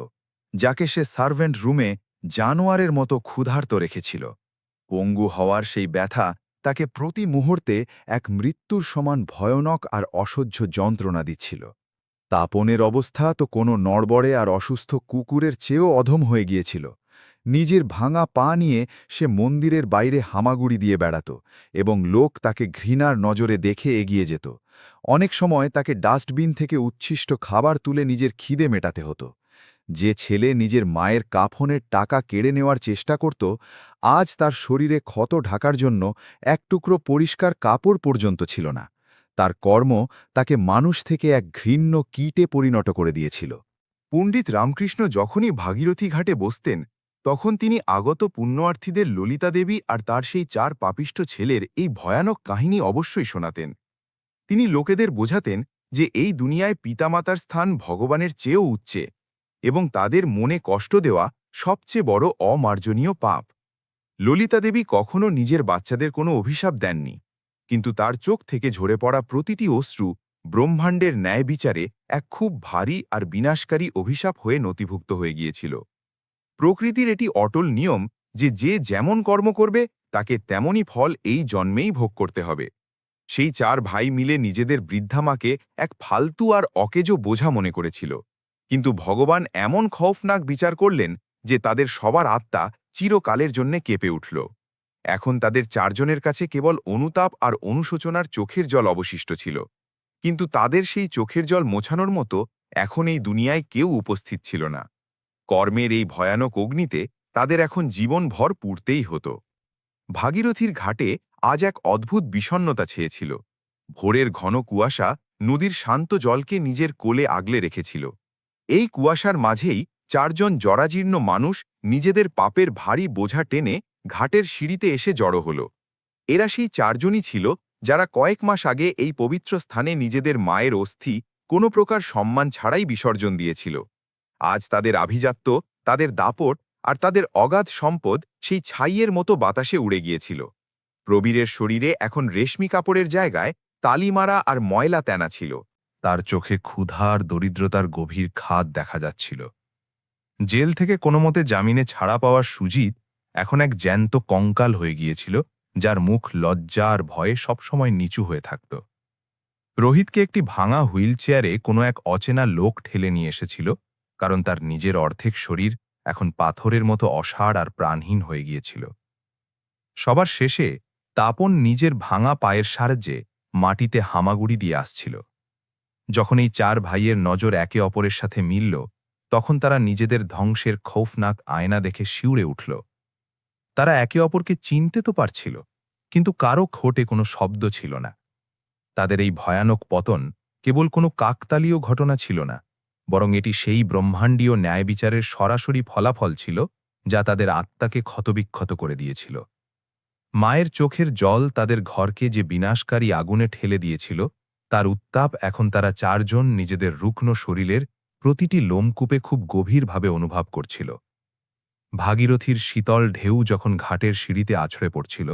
যাকে সে সার্ভেন্ট রুমে জানোয়ারের মতো ক্ষুধার্ত রেখেছিল। পঙ্গু হওয়ার সেই ব্যথা তাকে প্রতি মুহূর্তে এক মৃত্যুর সমান ভয়ানক আর অসহ্য যন্ত্রণা দিচ্ছিল। তাপনের অবস্থা তো কোনো নড়বড়ে আর অসুস্থ কুকুরের চেয়েও অধম হয়ে গিয়েছিল। নিজের ভাঙা পা নিয়ে সে মন্দিরের বাইরে হামাগুড়ি দিয়ে বেড়াত এবং লোক তাকে ঘৃণার নজরে দেখে এগিয়ে যেত। অনেক সময় তাকে ডাস্টবিন থেকে উচ্ছিষ্ট খাবার তুলে নিজের খিদে মেটাতে হতো। যে ছেলে নিজের মায়ের কাফনের টাকা কেড়ে নেওয়ার চেষ্টা করত, আজ তার শরীরে ক্ষত ঢাকার জন্য এক টুকরো পরিষ্কার কাপড় পর্যন্ত ছিল না। তার কর্ম তাকে মানুষ থেকে এক ঘৃণ্য কীটে পরিণত করে দিয়েছিল। পণ্ডিত রামকৃষ্ণ যখনই ভাগীরথী ঘাটে বসতেন, তখন তিনি আগত পুণ্যার্থীদের ললিতা দেবী আর তার সেই 4 পাপিষ্ঠ ছেলের এই ভয়ানক কাহিনী অবশ্যই শোনাতেন। তিনি লোকেদের বোঝাতেন যে এই দুনিয়ায় পিতামাতার স্থান ভগবানের চেয়েও উচ্চে এবং তাদের মনে কষ্ট দেওয়া সবচেয়ে বড় অমার্জনীয় পাপ। ললিতা দেবী কখনো নিজের বাচ্চাদের কোনো অভিশাপ দেননি, কিন্তু তার চোখ থেকে ঝরে পড়া প্রতিটি অশ্রু ব্রহ্মাণ্ডের ন্যায় বিচারে এক খুব ভারী আর বিনাশকারী অভিশাপ হয়ে নথিভুক্ত হয়ে গিয়েছিল। প্রকৃতির এটি অটল নিয়ম যে যে যেমন কর্ম করবে তাকে তেমনই ফল এই জন্মেই ভোগ করতে হবে। সেই 4 ভাই মিলে নিজেদের বৃদ্ধা মাকে এক ফালতু আর অকেজো বোঝা মনে করেছিল, কিন্তু ভগবান এমন খৌফনাক বিচার করলেন যে তাদের সবার আত্মা চিরকালের জন্যে কেঁপে উঠল। এখন তাদের 4 জনের কাছে কেবল অনুতাপ আর অনুশোচনার চোখের জল অবশিষ্ট ছিল, কিন্তু তাদের সেই চোখের জল মোছানোর মতো এখন এই দুনিয়ায় কেউ উপস্থিত ছিল না। কর্মের এই ভয়ানক অগ্নিতে তাদের এখন জীবনভর পুড়তেই হতো। ভাগীরথীর ঘাটে আজ এক অদ্ভুত বিষণ্ণতা ছেয়েছিল। ভোরের ঘন কুয়াশা নদীর শান্ত জলকে নিজের কোলে আগলে রেখেছিল। এই কুয়াশার মাঝেই 4 জন জরাজীর্ণ মানুষ নিজেদের পাপের ভারী বোঝা টেনে ঘাটের সিঁড়িতে এসে জড়ো হল। এরা সেই 4 জনই ছিল যারা কয়েক মাস আগে এই পবিত্র স্থানে নিজেদের মায়ের অস্থি কোনো প্রকার সম্মান ছাড়াই বিসর্জন দিয়েছিল। আজ তাদের আভিজাত্য, তাদের দাপট আর তাদের অগাধ সম্পদ সেই ছাইয়ের মতো বাতাসে উড়ে গিয়েছিল। প্রবীরের শরীরে এখন রেশমি কাপড়ের জায়গায় তালিমারা আর ময়লা তেনা ছিল। তার চোখে ক্ষুধা আর দরিদ্রতার গভীর খাদ দেখা যাচ্ছিল। জেল থেকে কোনো মতে জামিনে ছাড়া পাওয়ার সুজিত এখন এক জ্যান্ত কঙ্কাল হয়ে গিয়েছিল, যার মুখ লজ্জা আর ভয়ে সবসময় নিচু হয়ে থাকত। রোহিতকে একটি ভাঙা হুইল চেয়ারে কোনো এক অচেনা লোক ঠেলে নিয়ে এসেছিল, কারণ তার নিজের অর্ধেক শরীর এখন পাথরের মতো অসাড় আর প্রাণহীন হয়ে গিয়েছিল। সবার শেষে তাপন নিজের ভাঙা পায়ের সাহায্যে মাটিতে হামাগুড়ি দিয়ে আসছিল। যখন এই 4 ভাইয়ের নজর একে অপরের সাথে মিলল, তখন তারা নিজেদের ধ্বংসের খৌফনাক আয়না দেখে শিউরে উঠল। তারা একে অপরকে চিনতে তো পারছিল, কিন্তু কারো ঠোঁটে কোনো শব্দ ছিল না। তাদের এই ভয়ানক পতন কেবল কোনো কাকতালীয় ঘটনা ছিল না, বরং এটি সেই ব্রহ্মাণ্ডীয় ন্যায়বিচারের সরাসরি ফলাফল ছিল যা তাদের আত্মাকে ক্ষতবিক্ষত করে দিয়েছিল। মায়ের চোখের জল তাদের ঘরকে যে বিনাশকারী আগুনে ঠেলে দিয়েছিল, তার উত্তাপ এখন তারা 4 জন নিজেদের রুগ্ন শরীরের প্রতিটি লোমকূপে খুব গভীরভাবে অনুভব করছিল। ভাগীরথীর শীতল ঢেউ যখন ঘাটের সিঁড়িতে আছড়ে পড়ছিল,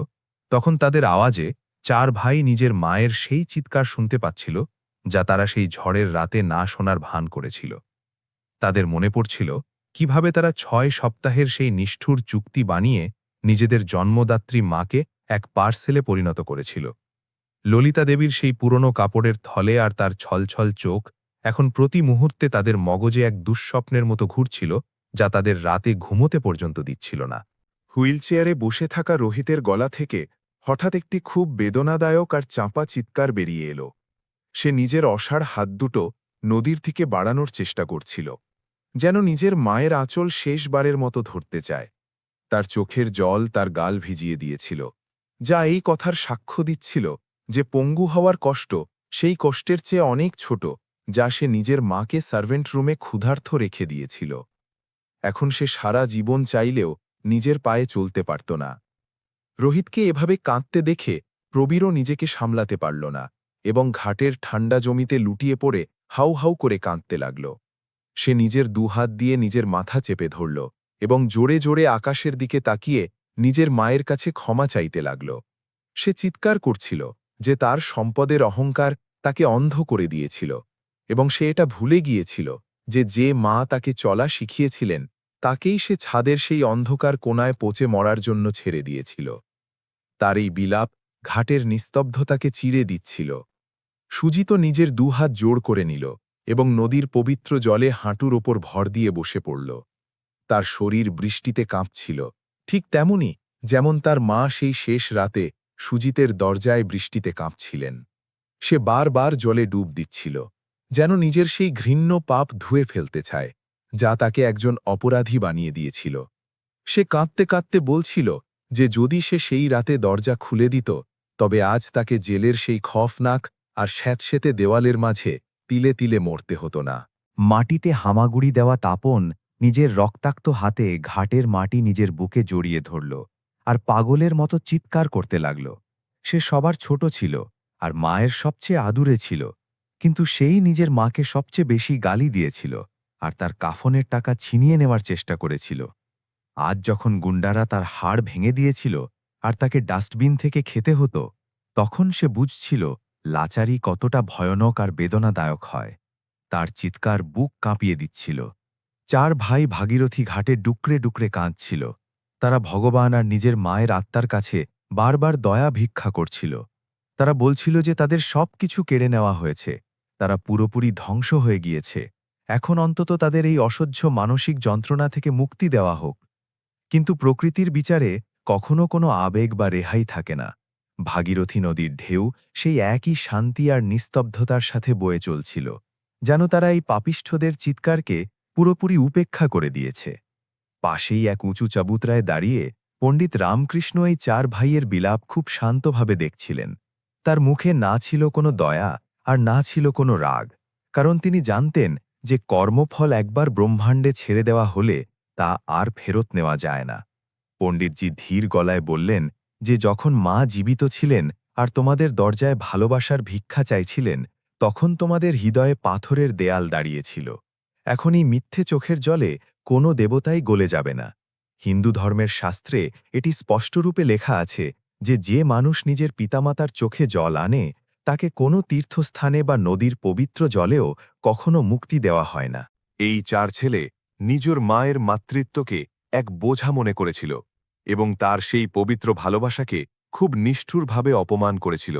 তখন তাদের আওয়াজে 4 ভাই নিজের মায়ের সেই চিৎকার শুনতে পাচ্ছিল যা তারা সেই ঝড়ের রাতে না শোনার ভান করেছিল। তাদের মনে পড়ছিল কিভাবে তারা 6 সপ্তাহের সেই নিষ্ঠুর চুক্তি বানিয়ে নিজেদের জন্মদাত্রী মাকে এক পার্সেলে পরিণত করেছিল। ললিতা দেবীর সেই পুরনো কাপড়ের থলে আর তার ছলছল চোখ এখন প্রতি মুহূর্তে তাদের মগজে এক দুঃস্বপ্নের মতো ঘুরছিল, যা তাদের রাতে ঘুমোতে পর্যন্ত দিচ্ছিল না। হুইলচেয়ারে বসে থাকা রোহিতের গলা থেকে হঠাৎ একটি খুব বেদনাদায়ক আর চাপা চিৎকার বেরিয়ে এলো। সে নিজের অসাড় হাত দুটো নদীর দিকে বাড়ানোর চেষ্টা করছিল, যেন নিজের মায়ের আঁচল শেষবারের মতো ধরতে চায়। তার চোখের জল তার গাল ভিজিয়ে দিয়েছিল, যা এই কথার সাক্ষ্য দিচ্ছিল যে পঙ্গু হওয়ার কষ্ট সেই কষ্টের চেয়ে অনেক ছোট যা সে নিজের মাকে সার্ভেন্ট রুমে ক্ষুধার্ত রেখে দিয়েছিল। এখন সে সারা জীবন চাইলেও নিজের পায়ে চলতে পারত না। রোহিতকে এভাবে কাঁদতে দেখে প্রবীরও নিজেকে সামলাতে পারল না এবং ঘাটের ঠান্ডা জমিতে লুটিয়ে পড়ে হাউ হাউ করে কাঁদতে লাগল। সে নিজের দুহাত দিয়ে নিজের মাথা চেপে ধরল এবং জোরে জোরে আকাশের দিকে তাকিয়ে নিজের মায়ের কাছে ক্ষমা চাইতে লাগল। সে চিৎকার করছিল যে তার সম্পদের অহংকার তাকে অন্ধ করে দিয়েছিল এবং সে এটা ভুলে গিয়েছিল যে মা তাকে চলা শিখিয়েছিলেন তাকেই সে ছাদের সেই অন্ধকার কোণায় পচে মরার জন্য ছেড়ে দিয়েছিল। তার এই বিলাপ ঘাটের নিস্তব্ধতাকে চিড়ে দিচ্ছিল। সুজিত নিজের দুহাত জোড় করে নিল এবং নদীর পবিত্র জলে হাঁটুর ওপর ভর দিয়ে বসে পড়ল। তার শরীর বৃষ্টিতে কাঁপছিল, ঠিক তেমনি যেমন তার মা সেই শেষ রাতে সুজিতের দরজায় বৃষ্টিতে কাঁপছিলেন। সে বারবার জলে ডুব দিচ্ছিল, যেন নিজের সেই ঘৃণ্য পাপ ধুয়ে ফেলতে চায় যা তাকে একজন অপরাধী বানিয়ে দিয়েছিল। সে কাঁদতে কাঁদতে বলছিল যে যদি সে সেই রাতে দরজা খুলে দিত তবে আজ তাকে জেলের সেই খফনাক আর স্যাঁতসেঁতে দেওয়ালের মাঝে তিলে তিলে মরতে হতো না। মাটিতে হামাগুড়ি দেওয়া তাপন নিজের রক্তাক্ত হাতে ঘাটের মাটি নিজের বুকে জড়িয়ে ধরল আর পাগলের মতো চিৎকার করতে লাগল। সে সবার ছোট ছিল আর মায়ের সবচেয়ে আদুরে ছিল, কিন্তু সেই নিজের মাকে সবচেয়ে বেশি গালি দিয়েছিল আর তার কাফনের টাকা ছিনিয়ে নেওয়ার চেষ্টা করেছিল। আজ যখন গুন্ডারা তার হাড় ভেঙে দিয়েছিল আর তাকে ডাস্টবিন থেকে খেতে হতো, তখন সে বুঝছিল লাচারি কতটা ভয়ানক আর বেদনাদায়ক হয়। তার চিৎকার বুক কাঁপিয়ে দিচ্ছিল। 4 ভাই ভাগীরথী ঘাটে ডুকরে ডুকরে কাঁদছিল। তারা ভগবান আর নিজের মায়ের আত্মার কাছে বারবার দয়া ভিক্ষা করছিল। তারা বলছিল যে তাদের সব কিছু কেড়ে নেওয়া হয়েছে, তারা পুরোপুরি ধ্বংস হয়ে গিয়েছে, এখন অন্তত তাদের এই অসহ্য মানসিক যন্ত্রণা থেকে মুক্তি দেওয়া হোক। কিন্তু প্রকৃতির বিচারে কখনো কোনো আবেগ বা রেহাই থাকে না। ভাগীরথী নদীর ঢেউ সেই একই শান্তি আর নিস্তব্ধতার সাথে বয়ে চলছিল, যেন তারা এই পাপিষ্ঠদের চিৎকারকে পুরোপুরি উপেক্ষা করে দিয়েছে। পাশেই এক উঁচু চাবুতরায় দাঁড়িয়ে পণ্ডিত রামকৃষ্ণ এই 4 ভাইয়ের বিলাপ খুব শান্তভাবে দেখছিলেন। তার মুখে না ছিল কোনো দয়া আর না ছিল কোনো রাগ, কারণ তিনি জানতেন যে কর্মফল একবার ব্রহ্মাণ্ডে ছেড়ে দেওয়া হলে তা আর ফেরত নেওয়া যায় না। পণ্ডিতজি ধীর গলায় বললেন যে যখন মা জীবিত ছিলেন আর তোমাদের দরজায় ভালোবাসার ভিক্ষা চাইছিলেন, তখন তোমাদের হৃদয়ে পাথরের দেয়াল দাঁড়িয়েছিল। এখন এই মিথ্যে চোখের জলে কোনো দেবতাই গলে যাবে না। হিন্দু ধর্মের শাস্ত্রে এটি স্পষ্টরূপে লেখা আছে যে মানুষ নিজের পিতামাতার চোখে জল আনে তাকে কোনো তীর্থস্থানে বা নদীর পবিত্র জলেও কখনো মুক্তি দেওয়া হয় না। এই 4 ছেলে নিজের মায়ের মাতৃত্বকে এক বোঝা মনে করেছিল এবং তার সেই পবিত্র ভালোবাসাকে খুব নিষ্ঠুরভাবে অপমান করেছিল।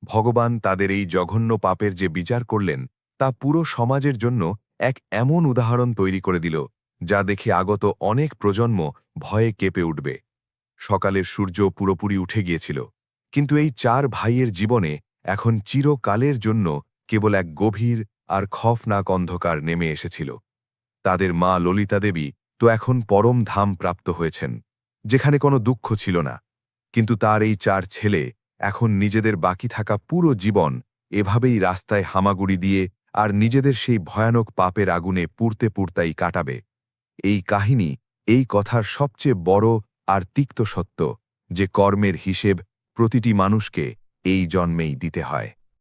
ভগবান তাদের এই জঘন্য পাপের যে বিচার করলেন তা পুরো সমাজের জন্য এক এমন উদাহরণ তৈরি করে দিল যা দেখে আগত অনেক প্রজন্ম ভয়ে কেঁপে উঠবে। সকালের সূর্য পুরোপুরি উঠে গিয়েছিল, কিন্তু এই 4 ভাইয়ের জীবনে এখন চিরকালের জন্য কেবল এক গভীর আর খফনাক অন্ধকার নেমে এসেছিল। তাদের মা ললিতা দেবী তো এখন পরম ধাম প্রাপ্ত হয়েছেন, যেখানে কোনো দুঃখ ছিল না, কিন্তু তার এই 4 ছেলে এখন নিজেদের বাকি থাকা পুরো জীবন এভাবেই রাস্তায় হামাগুড়ি দিয়ে আর নিজেদের সেই ভয়ানক পাপের আগুনে পুড়তে পুড়তাই কাটাবে। এই কাহিনী এই কথার সবচেয়ে বড় আর তিক্ত সত্য যে কর্মের হিসেব প্রতিটি মানুষকে এই জন্মেই দিতে হয়।